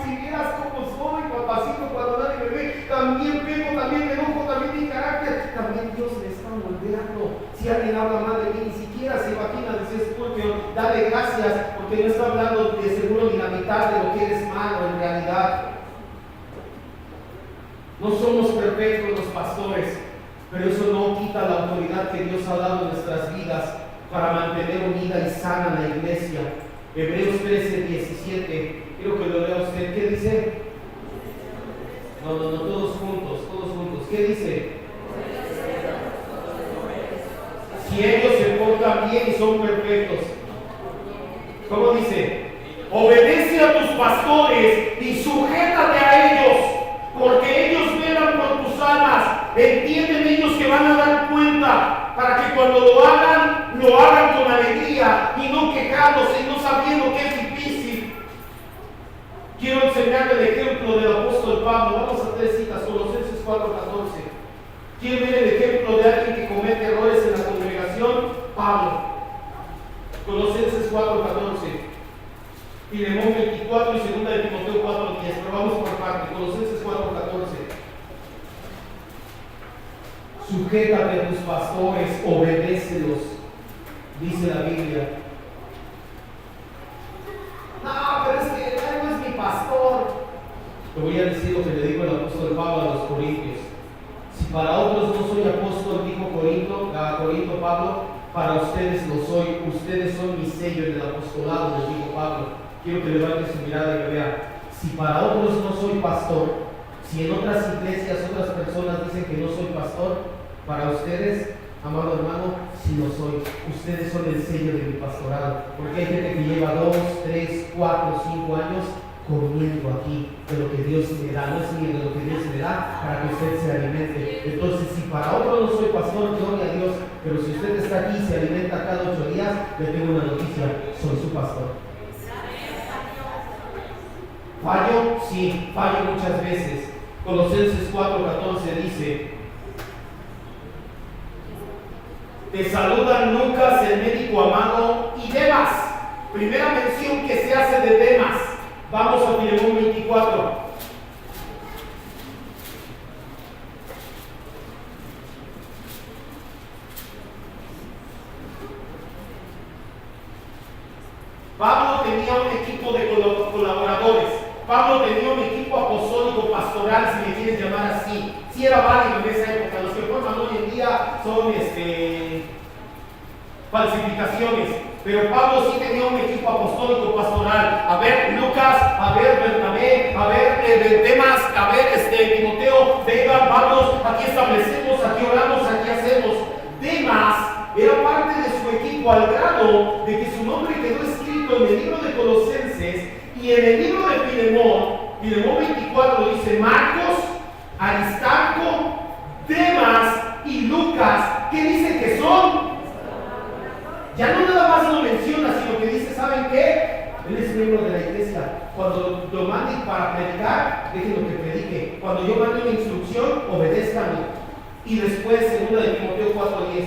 si vieras cómo soy, papacito, cuando nadie me ve, también pego, también me enojo, también mi carácter, también Dios me está moldeando. Si alguien habla mal de mí, ni siquiera se imagina, dice Spurgeon, dale gracias, porque no está hablando de seguro ni la mitad de lo que eres malo en realidad. No somos perfectos los pastores, pero eso no quita la autoridad que Dios ha dado en nuestras vidas para mantener unida y sana la iglesia. Hebreos 13:17. Quiero que lo lea usted. ¿Qué dice? No, todos juntos. ¿Qué dice? Si ellos se portan bien y son perfectos. ¿Cómo dice? Obedece a tus pastores y sujétate a ellos, porque ellos velan por tus almas quejándose y no sabiendo que es difícil. Quiero enseñarle el ejemplo del apóstol Pablo. Vamos a 3 citas, Colosenses 4:14. ¿Quién ver el ejemplo de alguien que comete errores en la congregación? Pablo. Colosenses 4:14. Filemón 24 y 2 de Timoteo 4:10. Pero vamos por parte. Colosenses 4:14. Sujétate a tus pastores, obedécelos, dice la Biblia. No, pero es que él no es mi pastor. Te voy a decir lo que le dijo el apóstol Pablo a los corintios. Si para otros no soy apóstol, dijo Corinto Pablo, para ustedes lo soy. Ustedes son mi sello en el apostolado, les dijo Pablo. Quiero que levante su mirada y me vea. Si para otros no soy pastor, si en otras iglesias otras personas dicen que no soy pastor, para ustedes, amado hermano, si lo soy. Ustedes son el sello de mi pastorado. Porque hay gente que lleva 2, 3, 4, 5 años comiendo aquí de lo que Dios me da, no es mío, de lo que Dios me da para que usted se alimente. Entonces, si para otro no soy pastor, gloria a Dios, pero si usted está aquí y se alimenta cada 8 días, le tengo una noticia: soy su pastor. ¿Fallo? Sí, fallo muchas veces. Colosenses 4:14 dice: te saludan Lucas, el médico amado, y Demas. Primera mención que se hace de Demas. Vamos a Filemón 24. Pablo tenía un equipo de colaboradores. Pablo tenía un equipo apostólico pastoral, si me quieres llamar así. Sí era válido en esa época. Los que forman hoy en día son falsificaciones. Pero Pablo sí tenía un equipo apostólico pastoral. A ver, Lucas, a ver, Bernabé, a ver, Demas, a ver, Timoteo, vengan, vamos, aquí establecemos, aquí oramos, aquí hacemos. Demas era parte de su equipo al grado de que su nombre quedó escrito en el libro de Colosenses y en el libro de Filemón 24 dice: Marcos, Aristarco, Demas y Lucas. ¿Qué dice que son? Ya no nada más lo menciona, sino que dice: ¿saben qué? Él es miembro de la iglesia. Cuando lo manden para predicar, déjenlo que predique. Cuando yo mande una instrucción, obedézcanme. Y después, 2 de Timoteo 4:10.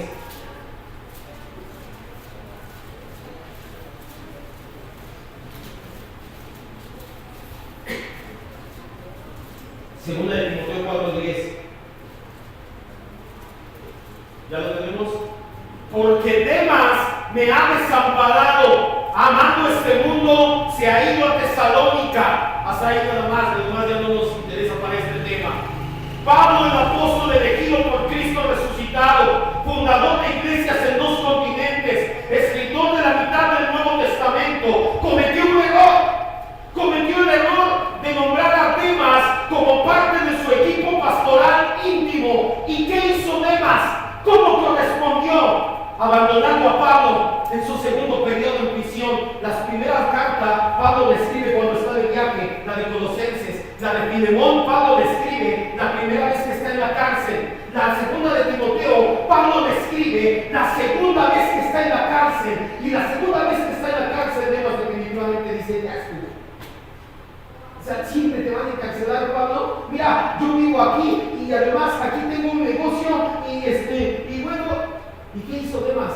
Segunda de Timoteo 4:10. ¿Ya lo tenemos? Porque Demas me ha desamparado, amando este mundo, se ha ido a Tesalónica. Hasta ahí nada más, lo demás ya no nos interesa para este tema. Pablo, el apóstol elegido por Cristo resucitado, fundador de iglesias en 2 continentes, escritor de la mitad del Nuevo Testamento, cometió un error. Cometió el error de nombrar a Demas como parte de su equipo pastoral íntimo. ¿Y qué hizo Demas? ¿Cómo correspondió? Abandonando a Pablo en su segundo periodo en prisión. Las primeras cartas Pablo le escribe cuando está de viaje, la de Colosenses. La de Filemón Pablo le escribe la primera vez que está en la cárcel. La segunda de Timoteo Pablo le escribe la segunda vez que está en la cárcel. Y la segunda vez que está en la cárcel, Demas definitivamente dice: ya estuvo. O sea, siempre te van a encarcelar, Pablo. Mira, yo vivo aquí y además aquí tengo un negocio y bueno, ¿y qué hizo Demas?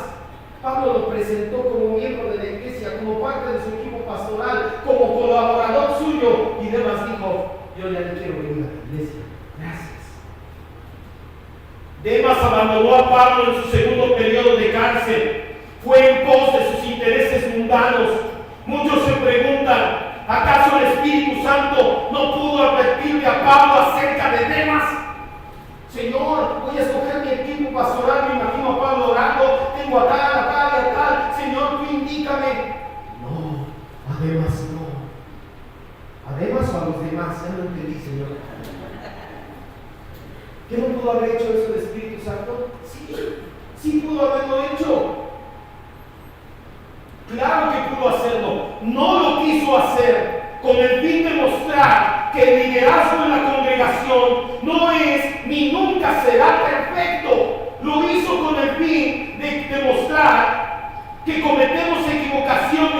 Pablo lo presentó como miembro de la iglesia, como parte de su equipo pastoral, como colaborador suyo. Y Demas dijo: yo ya no quiero venir a la iglesia. Gracias. Demas abandonó a Pablo en su segundo periodo de cárcel. Fue en pos de sus intereses mundanos. Muchos se preguntan: ¿acaso el Espíritu Santo no pudo advertirle a Pablo acerca de Demas? Señor, voy a escoger mi equipo pastoral, me imagino a Pablo orando, tengo a tal y a tal, Señor, tú indícame. No, a Demas no. ¿A Demas o a los demás? Ya no entendí, Señor. ¿Qué no pudo haber hecho eso el Espíritu Santo? Sí pudo haberlo hecho. Claro que pudo hacerlo. No lo quiso hacer con el fin de mostrar que el liderazgo en la congregación no es ni nunca será perfecto. Lo hizo con el fin de demostrar que cometemos equivocaciones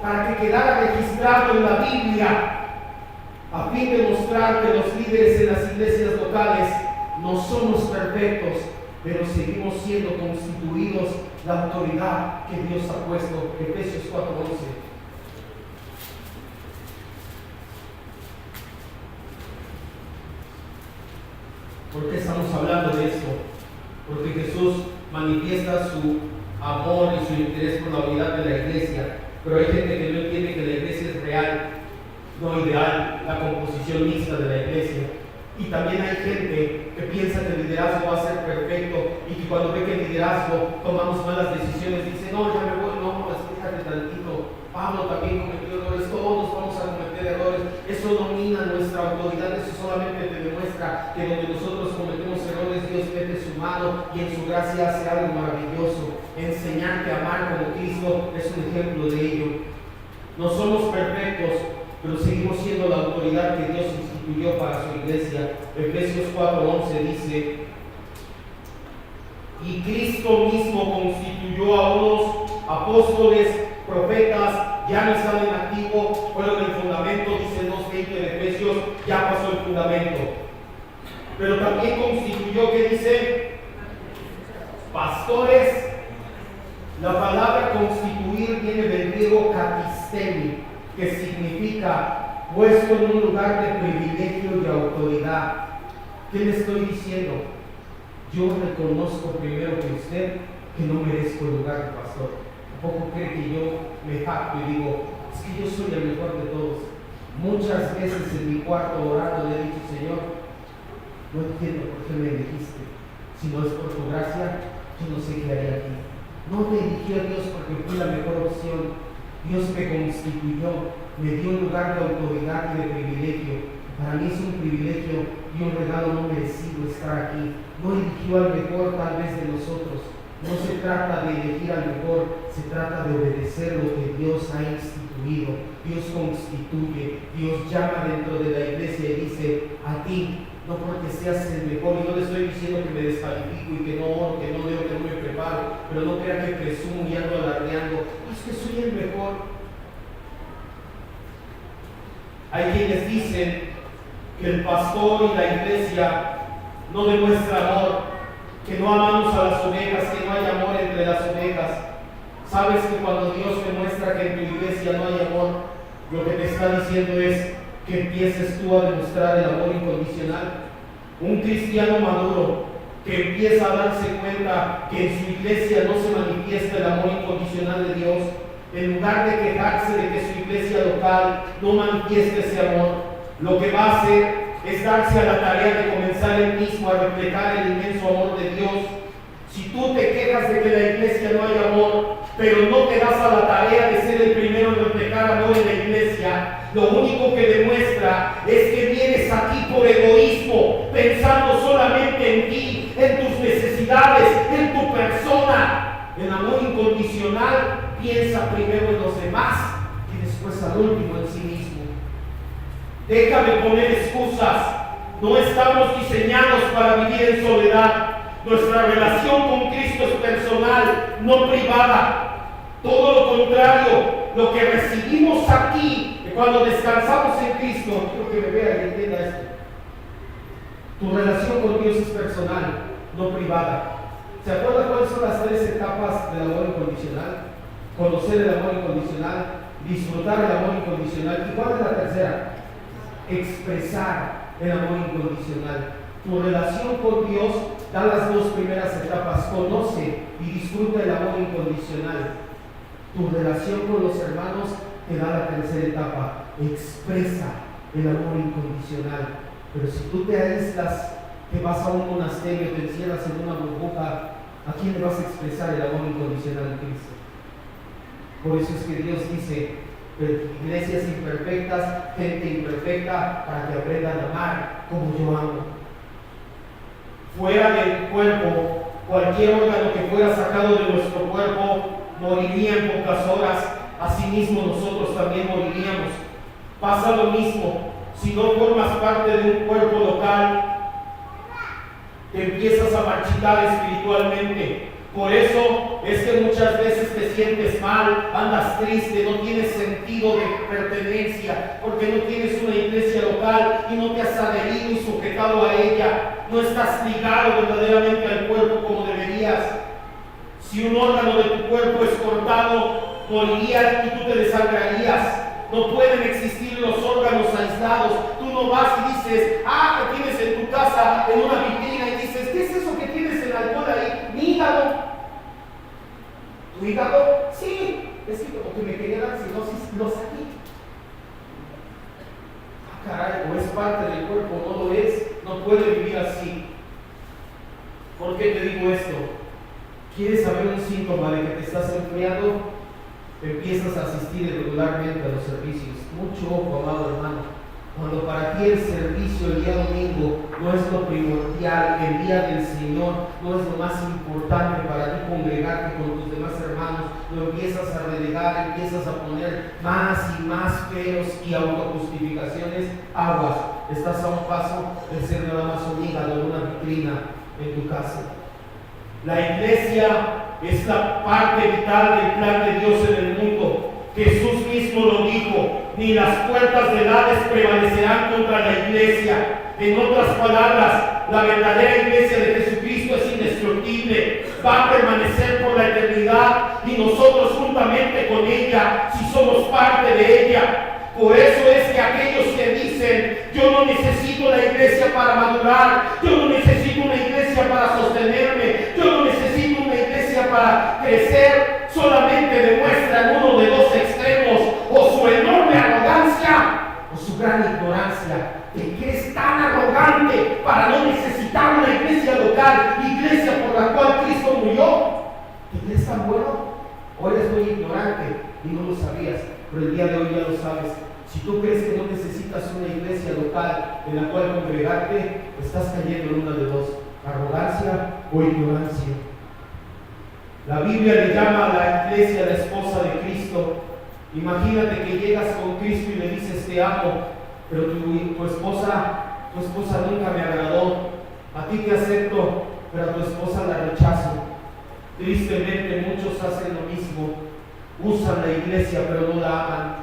para que quedara registrado en la Biblia, a fin de mostrar que los líderes en las iglesias locales no somos perfectos, pero seguimos siendo constituidos la autoridad que Dios ha puesto. Efesios 4:11. ¿Por qué estamos hablando de esto? Porque Jesús manifiesta su amor y su interés por la unidad de la iglesia, pero hay gente que no entiende que la iglesia es real, no ideal, la composición mixta de la iglesia. Y también hay gente que piensa que el liderazgo va a ser perfecto y que cuando ve que el liderazgo tomamos malas decisiones, dice, no, ya me voy, no, espérate tantito. Pablo también cometió errores, todos vamos a cometer errores. Eso no mina nuestra autoridad, eso solamente te demuestra que donde nosotros cometemos errores, Dios mete su mano y en su gracia hace algo maravilloso. Enseñarte a amar como Cristo es un ejemplo de ello. No somos perfectos, pero seguimos siendo la autoridad que Dios instituyó para su iglesia. Efesios 4:11 dice, y Cristo mismo constituyó a unos apóstoles, profetas, ya no están en activo, fueron el fundamento, dice 2:20 de Efesios, ya pasó el fundamento. Pero también constituyó, ¿qué dice? Pastores. La palabra constituir viene del griego katistemi, que significa puesto en un lugar de privilegio y autoridad. ¿Qué le estoy diciendo? Yo reconozco primero que usted que no merezco el lugar de pastor. ¿Tampoco cree que yo me jacto y digo, es que yo soy el mejor de todos? Muchas veces en mi cuarto orando le he dicho, Señor, no entiendo por qué me elegiste. Si no es por tu gracia, yo no sé qué haría aquí. No me eligió Dios porque fui la mejor opción. Dios me constituyó, me dio un lugar de autoridad y de privilegio. Para mí es un privilegio y un regalo no merecido estar aquí. No eligió al mejor tal vez de nosotros. No se trata de elegir al mejor, se trata de obedecer lo que Dios ha instituido. Dios constituye, Dios llama dentro de la iglesia y dice, a ti, no porque seas el mejor, y no le estoy diciendo que me descalifico y que no oro, que no leo, que no me preparo, pero no crea que presumo y ando alardeando, es que soy el mejor. Hay quienes dicen que el pastor y la iglesia no demuestra amor, que no amamos a las ovejas, que no hay amor entre las ovejas. Sabes que cuando Dios te muestra que en tu iglesia no hay amor, lo que te está diciendo es que empieces tú a demostrar el amor incondicional. Un cristiano maduro que empieza a darse cuenta que en su iglesia no se manifiesta el amor incondicional de Dios, en lugar de quejarse de que su iglesia local no manifieste ese amor, lo que va a hacer es darse a la tarea de comenzar él mismo a reflejar el inmenso amor de Dios. Si tú te quejas de que la iglesia no hay amor, pero no te das a la tarea de ser el primero en reflejar amor en la iglesia, lo único que demuestra es que vienes aquí por egoísmo, pensando solamente en ti, en tus necesidades, en tu persona. El amor incondicional piensa primero en los demás y después al último en sí mismo. Deja de poner excusas. No estamos diseñados para vivir en soledad. Nuestra relación con Cristo es personal, no privada. Todo lo contrario, lo que recibimos aquí, cuando descansamos en Cristo, quiero que me vea y entienda esto. Tu relación con Dios es personal, no privada. ¿Se acuerdan cuáles son las 3 etapas del amor incondicional? Conocer el amor incondicional, disfrutar el amor incondicional. ¿Y cuál es la tercera? Expresar el amor incondicional. Tu relación con Dios da las 2 primeras etapas. Conoce y disfruta el amor incondicional. Tu relación con los hermanos te da la tercera etapa. Expresa el amor incondicional. Pero si tú te aíslas, te vas a un monasterio, te encierras en una burbuja, ¿a quién le vas a expresar el amor incondicional de Cristo? Por eso es que Dios dice, iglesias imperfectas, gente imperfecta, para que aprendan a amar como yo amo. Fuera del cuerpo, cualquier órgano que fuera sacado de nuestro cuerpo moriría en pocas horas. Asimismo nosotros también moriríamos. Pasa lo mismo, si no formas parte de un cuerpo local, te empiezas a marchitar espiritualmente. Por eso es que muchas veces te sientes mal, andas triste, no tienes sentido de pertenencia, porque no tienes una iglesia local y no te has adherido y sujetado a ella. No estás ligado verdaderamente al cuerpo como deberías. Si un órgano de tu cuerpo es cortado, morirías y tú te desangrarías. No pueden existir los órganos aislados. Tú no vas y dices, que tienes en tu casa, en una vitrina, y dices, ¿qué es eso que tienes en el alcohol ahí? Mi hígado. ¿Tu hígado? Sí, es que como que me quería dar cirrosis, lo saqué. Caray, o es parte del cuerpo, no lo es, no puede vivir así. ¿Por qué te digo esto? ¿Quieres saber un síntoma de que te estás enfriando? Empiezas a asistir irregularmente a los servicios. Mucho ojo, amado hermano. Cuando para ti el servicio el día domingo no es lo primordial, el día del Señor no es lo más importante para ti congregarte con tus demás hermanos, lo empiezas a relegar, empiezas a poner más y más peros y autojustificaciones, aguas, estás a un paso de ser nada más un hígado de una vitrina en tu casa. La iglesia es la parte vital del plan de Dios en el mundo. Jesús mismo lo dijo, ni las puertas del Hades prevalecerán contra la iglesia. En otras palabras, la verdadera iglesia de Jesucristo es indestructible, va a permanecer por la eternidad y nosotros juntamente con ella, si somos parte de ella. Por eso es que aquellos que dicen, yo no necesito la iglesia para madurar, yo no necesito una iglesia para sostenerme, yo no necesito una iglesia para crecer, solamente demuestran uno de dos extremos, o su enorme arrogancia o su gran ignorancia. ¿De qué es tan arrogante para no necesitar una iglesia local, iglesia por la cual Cristo murió? ¿Te crees tan bueno? O eres muy ignorante y no lo sabías, pero el día de hoy ya lo sabes. Si tú crees que no necesitas una iglesia local en la cual congregarte, estás cayendo en una de dos, arrogancia o ignorancia. La Biblia le llama a la iglesia la esposa de Cristo. Imagínate que llegas con Cristo y le dices te amo, pero tu esposa nunca me agradó. A ti te acepto, pero a tu esposa la rechazo. Tristemente muchos hacen lo mismo. Usan la iglesia pero no la aman.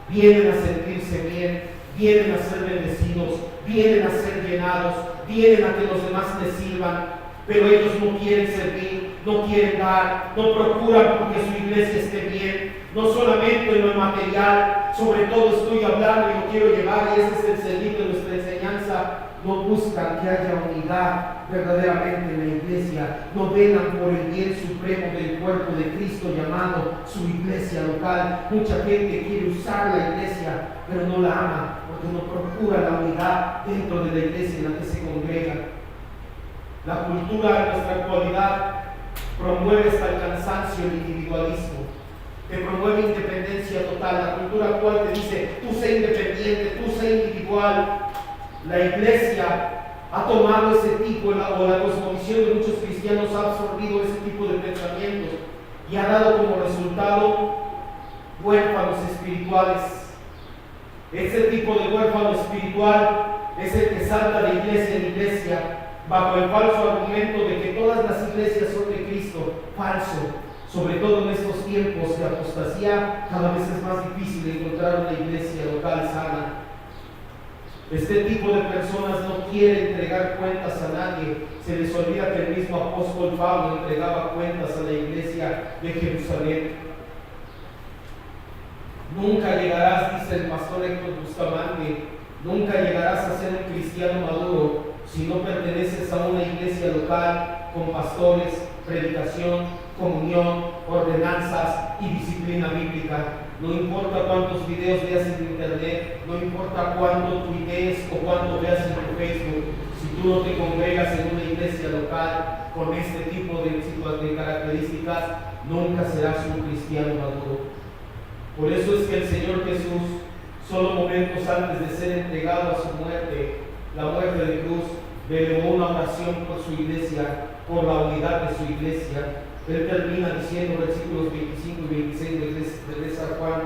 Vienen a sentirse bien, vienen a ser bendecidos, vienen a ser llenados, vienen a que los demás les sirvan, pero ellos no quieren servir, no quieren dar, no procuran porque su iglesia esté bien, no solamente en lo material, sobre todo estoy hablando y lo quiero llevar, y ese es el servicio de nuestra enseñanza. No buscan que haya unidad verdaderamente en la iglesia, no velan por el bien supremo del cuerpo de Cristo llamado su iglesia local. Mucha gente quiere usar la iglesia, pero no la ama, porque no procura la unidad dentro de la iglesia en la que se congrega. La cultura de nuestra actualidad promueve hasta el cansancio el individualismo, te promueve independencia total. La cultura actual te dice, tú sé independiente, tú sé individual. La iglesia ha tomado ese tipo, o la cosmovisión de muchos cristianos ha absorbido ese tipo de pensamientos y ha dado como resultado huérfanos espirituales. Ese tipo de huérfano espiritual es el que salta de iglesia en iglesia bajo el falso argumento de que todas las iglesias son de Cristo. Falso. Sobre todo en estos tiempos de apostasía, cada vez es más difícil encontrar una iglesia local sana. Este tipo de personas no quiere entregar cuentas a nadie. Se les olvida que el mismo apóstol Pablo entregaba cuentas a la iglesia de Jerusalén. Nunca llegarás, dice el pastor Héctor Bustamante, nunca llegarás a ser un cristiano maduro si no perteneces a una iglesia local con pastores, predicación, comunión, ordenanzas y disciplina bíblica. No importa cuántos videos veas en internet, no importa cuánto tuitees o cuánto veas en tu Facebook, si tú no te congregas en una iglesia local con este tipo de características, nunca serás un cristiano maduro. Por eso es que el Señor Jesús, solo momentos antes de ser entregado a su muerte, la muerte de cruz, le elevó una oración por su iglesia, por la unidad de su iglesia. Él termina diciendo versículos 25 y 26 de San Juan: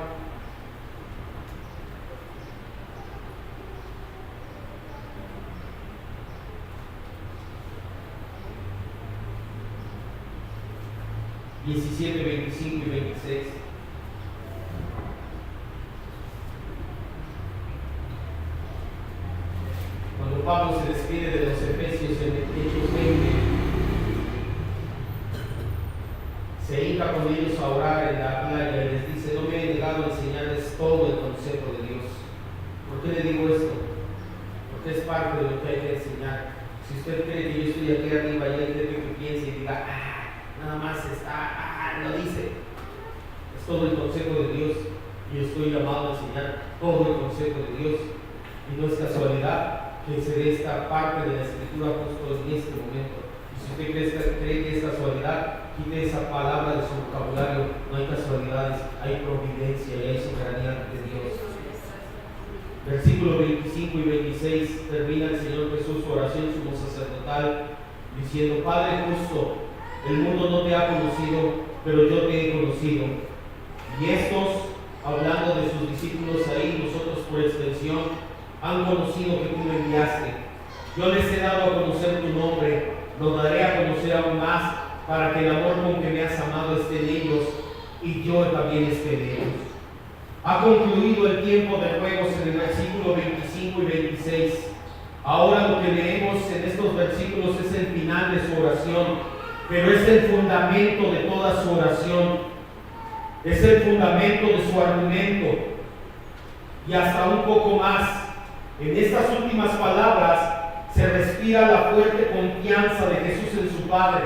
17, 25 y 26. Cuando Pablo se despide de los Efesios en Hechos 20, se hinca con ellos a orar en la playa y les dice: no me he negado a enseñarles todo el consejo de Dios. ¿Por qué le digo esto? Porque es parte de lo que hay que enseñar. Si usted cree que yo estoy aquí arriba y hay gente que piense y diga: nada más está, lo dice. Es todo el consejo de Dios y yo estoy llamado a enseñar todo el consejo de Dios. Y no es casualidad que se dé esta parte de la escritura justo en este momento. Y si usted cree que es casualidad, quite esa palabra de su vocabulario. No hay casualidades, hay providencia y hay soberanía de Dios. Versículos 25 y 26 termina el Señor Jesús su oración sumo sacerdotal diciendo: Padre justo, el mundo no te ha conocido, pero yo te he conocido. Y estos, hablando de sus discípulos ahí, nosotros por extensión, han conocido que tú me enviaste. Yo les he dado a conocer tu nombre, lo daré a conocer aún más, para que el amor con que me has amado esté en ellos y yo también esté en ellos. Ha concluido el tiempo de juegos en el versículo 25 y 26. Ahora lo que leemos en estos versículos es el final de su oración, pero es el fundamento de toda su oración. Es el fundamento de su argumento. Y hasta un poco más. En estas últimas palabras se respira la fuerte confianza de Jesús en su Padre.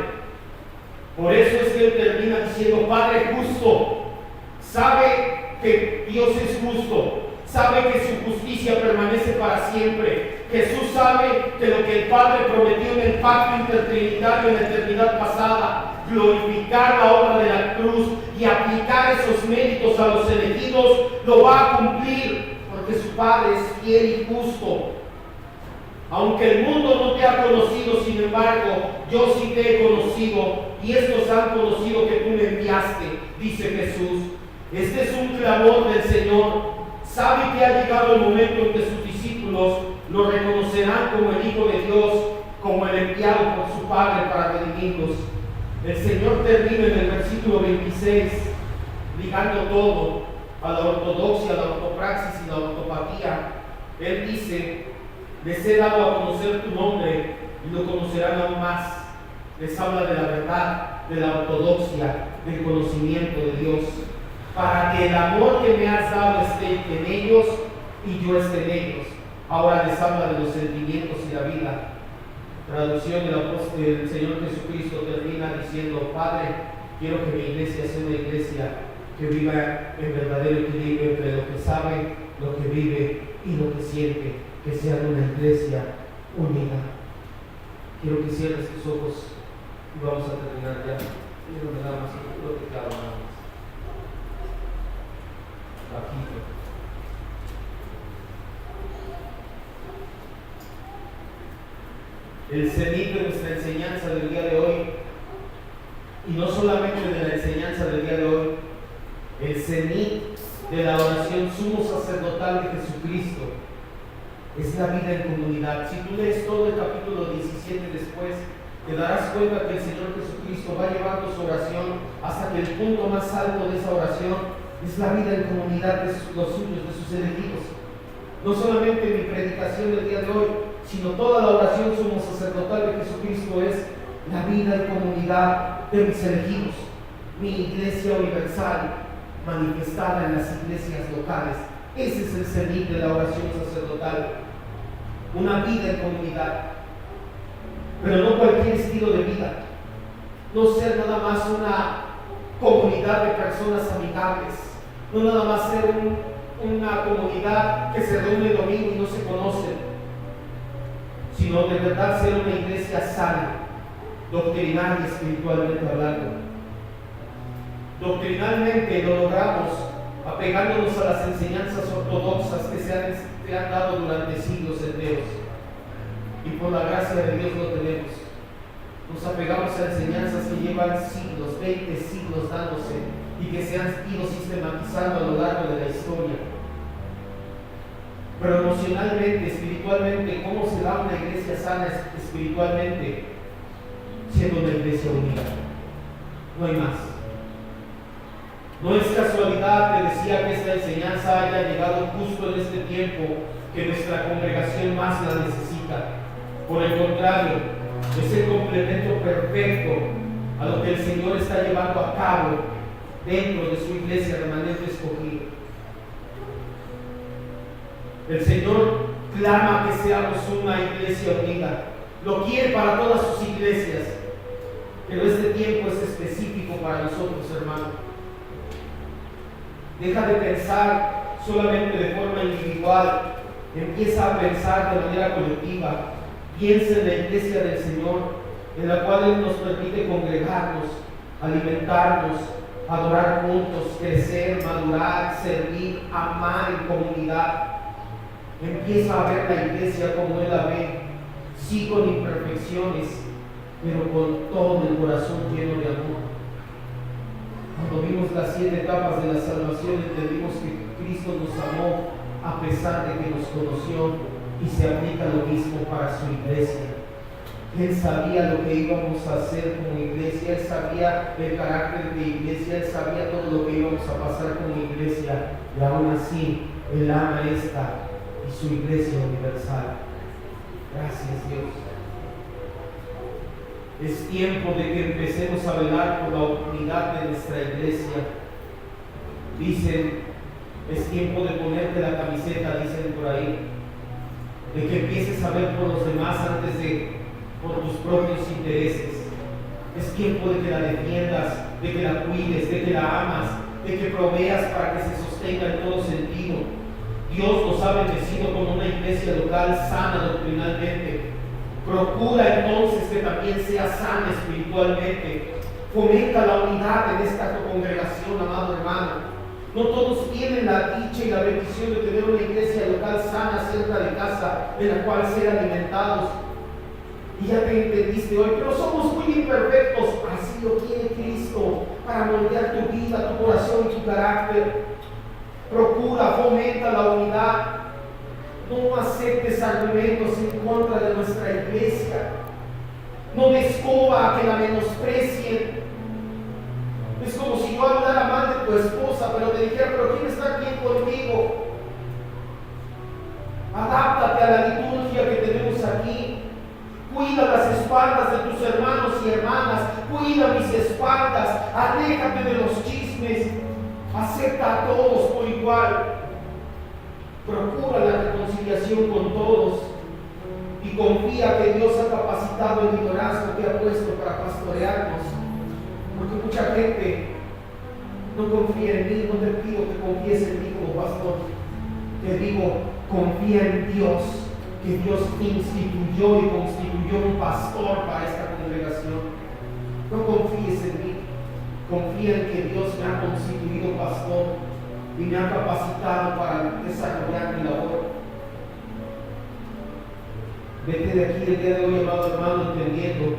Por eso es que él termina diciendo: Padre justo. Sabe que Dios es justo, sabe que su justicia permanece para siempre. Jesús sabe que lo que el Padre prometió en el pacto intertrinitario en la eternidad pasada, glorificar la obra de la cruz y aplicar esos méritos a los elegidos, lo va a cumplir, porque su Padre es fiel y justo. Aunque el mundo no te ha conocido, sin embargo, yo sí te he conocido, y estos han conocido que tú me enviaste, dice Jesús. Este es un clamor del Señor. Sabe que ha llegado el momento en que sus discípulos lo reconocerán como el Hijo de Dios, como el enviado por su Padre para redimirlos. El Señor termina en el versículo 26, ligando todo a la ortodoxia, a la ortopraxis y la ortopatía. Él dice: les he dado a conocer tu nombre y lo conocerán aún más. Les habla de la verdad, de la ortodoxia, del conocimiento de Dios, para que el amor que me has dado esté en ellos y yo esté en ellos. Ahora les habla de los sentimientos y la vida. Traducción del Señor Jesucristo termina diciendo: Padre, quiero que mi iglesia sea una iglesia que viva en verdadero equilibrio entre lo que sabe, lo que vive y lo que siente, que sea una iglesia unida. Quiero que cierres tus ojos y vamos a terminar ya. Quiero que nada más platicar nada más. Bajito. El cenit de nuestra enseñanza del día de hoy, y no solamente de la enseñanza del día de hoy, el cenit de la oración sumo sacerdotal de Jesucristo es la vida en comunidad. Si tú lees todo el capítulo 17 después, te darás cuenta que el Señor Jesucristo va llevando su oración hasta que el punto más alto de esa oración es la vida en comunidad de los suyos, de sus elegidos. No solamente mi predicación del día de hoy, sino toda la oración sumo sacerdotal de Jesucristo es la vida en comunidad de mis elegidos, mi iglesia universal manifestada en las iglesias locales. Ese es el cenit de la oración sacerdotal, una vida en comunidad, pero no cualquier estilo de vida, no ser nada más una comunidad de personas amigables, no nada más ser una comunidad que se reúne el domingo y no se conocen, sino de verdad ser una iglesia sana, doctrinal y espiritualmente hablando. Doctrinalmente lo logramos apegándonos a las enseñanzas ortodoxas que se han dado durante siglos enteros, y por la gracia de Dios lo tenemos. Nos apegamos a enseñanzas que llevan siglos, 20 siglos dándose y que se han ido sistematizando a lo largo de la historia. Pero emocionalmente, espiritualmente, ¿cómo se da una iglesia sana espiritualmente? Siendo una iglesia unida. No hay más. No es casualidad, te decía, que esta enseñanza haya llegado justo en este tiempo que nuestra congregación más la necesita. Por el contrario, es el complemento perfecto a lo que el Señor está llevando a cabo dentro de su iglesia remanente escogida. El Señor clama que seamos una iglesia unida. Lo quiere para todas sus iglesias, pero este tiempo es específico para nosotros, hermanos. Deja de pensar solamente de forma individual, empieza a pensar de manera colectiva. Piensa en la iglesia del Señor, en la cual Él nos permite congregarnos, alimentarnos, adorar juntos, crecer, madurar, servir, amar en comunidad. Empieza a ver la iglesia como Él la ve, sí con imperfecciones, pero con todo el corazón lleno de amor. Cuando vimos las 7 etapas de la salvación, entendimos que Cristo nos amó a pesar de que nos conoció, y se aplica lo mismo para su iglesia. Él sabía lo que íbamos a hacer como iglesia, Él sabía el carácter de iglesia, Él sabía todo lo que íbamos a pasar como iglesia, y aún así Él ama esta y su iglesia universal. Gracias, Dios. Es tiempo de que empecemos a velar por la unidad de nuestra iglesia. Dicen, es tiempo de ponerte la camiseta, dicen por ahí, de que empieces a ver por los demás antes de por tus propios intereses. Es tiempo de que la defiendas, de que la cuides, de que la amas, de que proveas para que se sostenga en todo sentido. Dios nos ha bendecido con una iglesia local sana doctrinalmente. Procura entonces que también sea sana espiritualmente. Fomenta la unidad en esta congregación, amado hermano. No todos tienen la dicha y la bendición de tener una iglesia local sana cerca de casa, de la cual ser alimentados. Y ya te entendiste hoy, pero somos muy imperfectos. Así lo quiere Cristo, para moldear tu vida, tu corazón y tu carácter. Procura, fomenta la unidad. No aceptes argumentos en contra de nuestra iglesia. No des coba a que la menosprecien. Es como si yo hablara mal de tu esposa, pero te dijera, pero ¿quién está aquí contigo? Adáptate a la liturgia que tenemos aquí. Cuida las espaldas de tus hermanos y hermanas. Cuida mis espaldas. Aléjate de los chismes. Acepta a todos por igual. Procura la reconciliación con todos y confía que Dios ha capacitado el liderazgo que ha puesto para pastorearnos. Porque mucha gente no confía en mí. No te pido que confíes en mí como pastor. Te digo, confía en Dios, que Dios instituyó y constituyó un pastor para esta congregación. No confíes en mí. Confía en que Dios me ha constituido pastor y me ha capacitado para desarrollar mi labor. Vete de aquí el día de hoy, amado hermano, entendiendo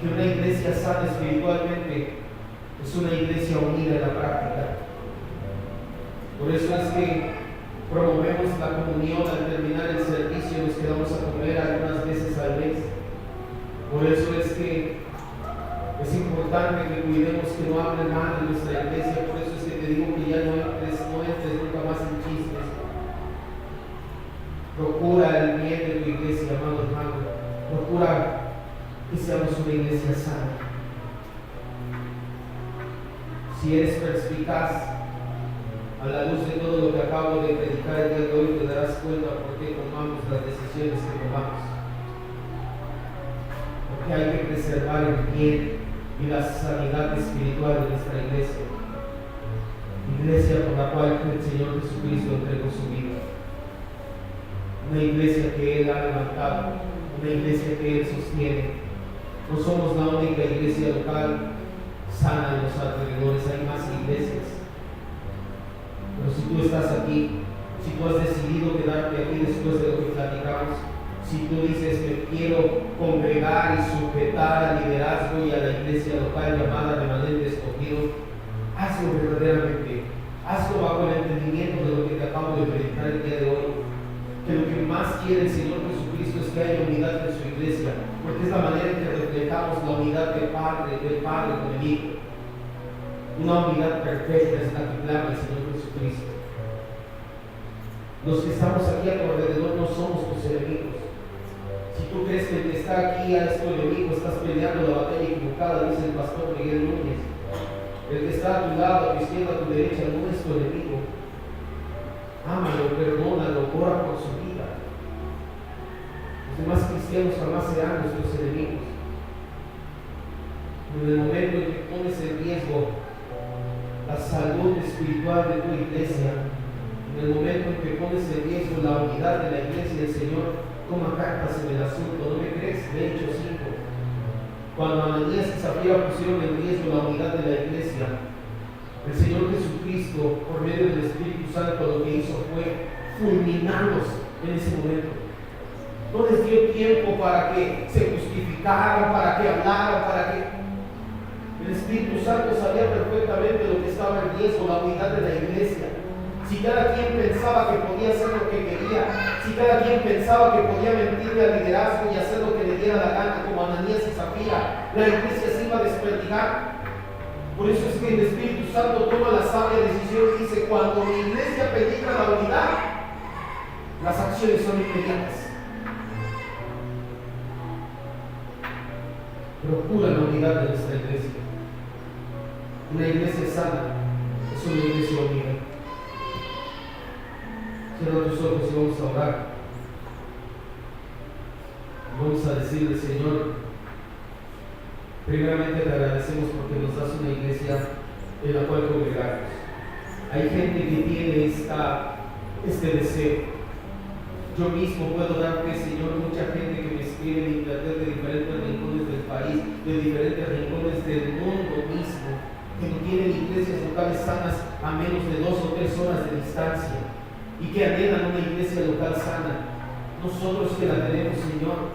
que una iglesia sana espiritualmente es una iglesia unida en la práctica. Por eso es que promovemos la comunión al terminar el servicio, nos quedamos a comer algunas veces al mes. Por eso es que es importante que cuidemos que no hablen mal de nuestra iglesia. Por eso es que te digo que ya no entres nunca más en chismes. Procura el bien de tu iglesia, amado hermano. Procura que seamos una iglesia sana. Si eres perspicaz, a la luz de todo lo que acabo de predicar el día de hoy, te darás cuenta por qué tomamos las decisiones que tomamos. Porque hay que preservar el bien y la sanidad espiritual de nuestra iglesia. Iglesia por la cual el Señor Jesucristo entregó su vida. Una iglesia que Él ha levantado, una iglesia que Él sostiene. No somos la única iglesia local sana en los alrededores, hay más iglesias. Pero si tú estás aquí, si tú has decidido quedarte aquí después de lo que platicamos, si tú dices que quiero congregar y sujetar al liderazgo y a la iglesia local llamada remanente escogido, hazlo verdaderamente, hazlo bajo el entendimiento de lo que te acabo de predicar el día de hoy. Que lo que más quiere el Señor Jesucristo es que haya unidad en su iglesia, porque es la manera en que reflejamos la unidad del Padre con el Hijo. Una unidad perfecta es la que clama el Señor Jesucristo. Los que estamos aquí a tu alrededor no somos tus enemigos. Si tú crees que el que está aquí es tu enemigo, estás peleando la batalla equivocada, dice el pastor Miguel Núñez. El que está a tu lado, a tu izquierda, a tu derecha, no es tu enemigo. Ámalo, perdónalo, ora por su vida. Los demás cristianos jamás serán nuestros enemigos. En el momento en que pones en riesgo la salud espiritual de tu iglesia, en el momento en que pones en riesgo la unidad de la iglesia, el Señor toma cartas en el asunto. ¿No me crees? De Hechos 5. Cuando Ananías y Zafira pusieron en riesgo la unidad de la iglesia, el Señor Jesucristo, por medio del Espíritu Santo, lo que hizo fue fulminarlos en ese momento. No les dio tiempo para que se justificaran, para que hablaran, para que... El Espíritu Santo sabía perfectamente lo que estaba en riesgo, la unidad de la iglesia. Si cada quien pensaba que podía hacer lo que quería, si cada quien pensaba que podía mentirle al liderazgo y hacer lo que le diera la gana, como Ananías y Zafira, la iglesia se iba a desperdigar. Por eso es que el Espíritu Santo toma la sabia decisión y dice: cuando mi iglesia peligra la unidad, las acciones son inmediatas. Procura la unidad de nuestra iglesia. Una iglesia sana es una iglesia unida. Cierra tus ojos y vamos a orar. Vamos a decirle: Señor, primeramente te agradecemos porque nos das una iglesia en la cual congregarnos. Hay gente que tiene este deseo. Yo mismo puedo darte, Señor, mucha gente que me escribe en internet de diferentes rincones del país, de diferentes rincones del mundo mismo, que no tienen iglesias locales sanas a menos de 2 o 3 horas de distancia y que anhelan una iglesia local sana. Nosotros que la tenemos, Señor,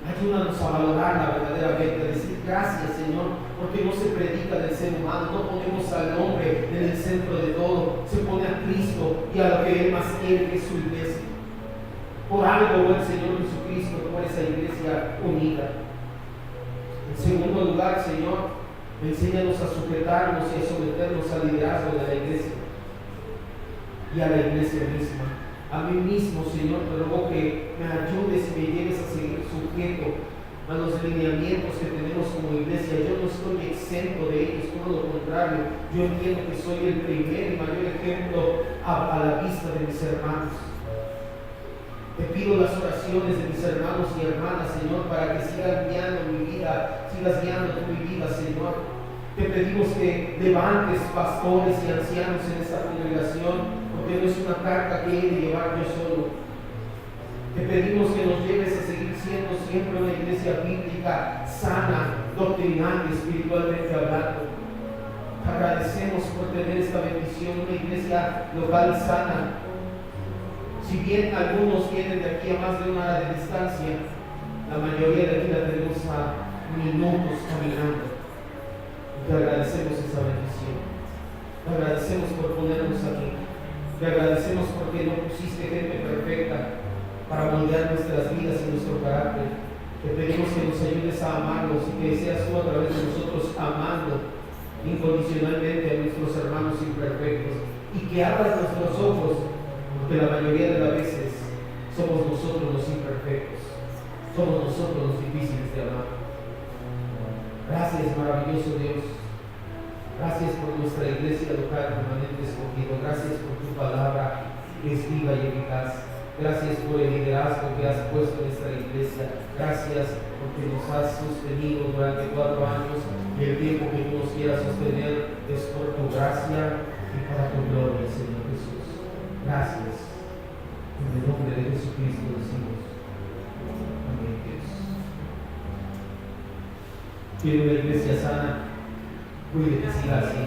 ayúdanos a valorar verdaderamente, a decir gracias, Señor, porque no se predica del ser humano, no ponemos al hombre en el centro de todo, se pone a Cristo y a lo que Él más quiere, que es su iglesia. Por algo, el Señor Jesucristo, por esa iglesia unida. En segundo lugar, Señor, enséñanos a sujetarnos y a someternos al liderazgo de la iglesia y a la iglesia misma. A mí mismo, Señor, te ruego que me ayudes y me lleves a seguir sujeto a los lineamientos que tenemos como iglesia. Yo no estoy exento de ellos, todo lo contrario. Yo entiendo que soy el primer y mayor ejemplo a la vista de mis hermanos. Te pido las oraciones de mis hermanos y hermanas, Señor, para que sigas guiando mi vida, sigas guiando tu vida, Señor. Te pedimos que levantes pastores y ancianos en esta congregación, porque no es una carga que he de llevar yo solo. Te pedimos que nos lleves a seguir siendo siempre una iglesia bíblica, sana, doctrinal y espiritualmente hablando. Te agradecemos por tener esta bendición, una iglesia local sana. Si bien algunos vienen de aquí a más de 1 hora de distancia, la mayoría de aquí la tenemos a minutos caminando. Te agradecemos esa bendición. Te agradecemos por ponernos aquí. Te agradecemos porque no pusiste gente perfecta para moldear nuestras vidas y nuestro carácter. Te pedimos que nos ayudes a amarlos y que seas tú a través de nosotros amando incondicionalmente a nuestros hermanos imperfectos, y que abras nuestros ojos, porque la mayoría de las veces somos nosotros los imperfectos, somos nosotros los difíciles de amar. Gracias, maravilloso Dios. Gracias por nuestra iglesia local permanente escogido. Gracias por tu palabra que es viva y eficaz. Gracias por el liderazgo que has puesto en esta iglesia. Gracias porque nos has sostenido durante 4 años, y el tiempo que tú nos quieras sostener es por tu gracia y para tu gloria, Señor Jesús. Gracias. En el nombre de Jesucristo decimos amén, Dios. Quiero una iglesia sana, cuide que siga así.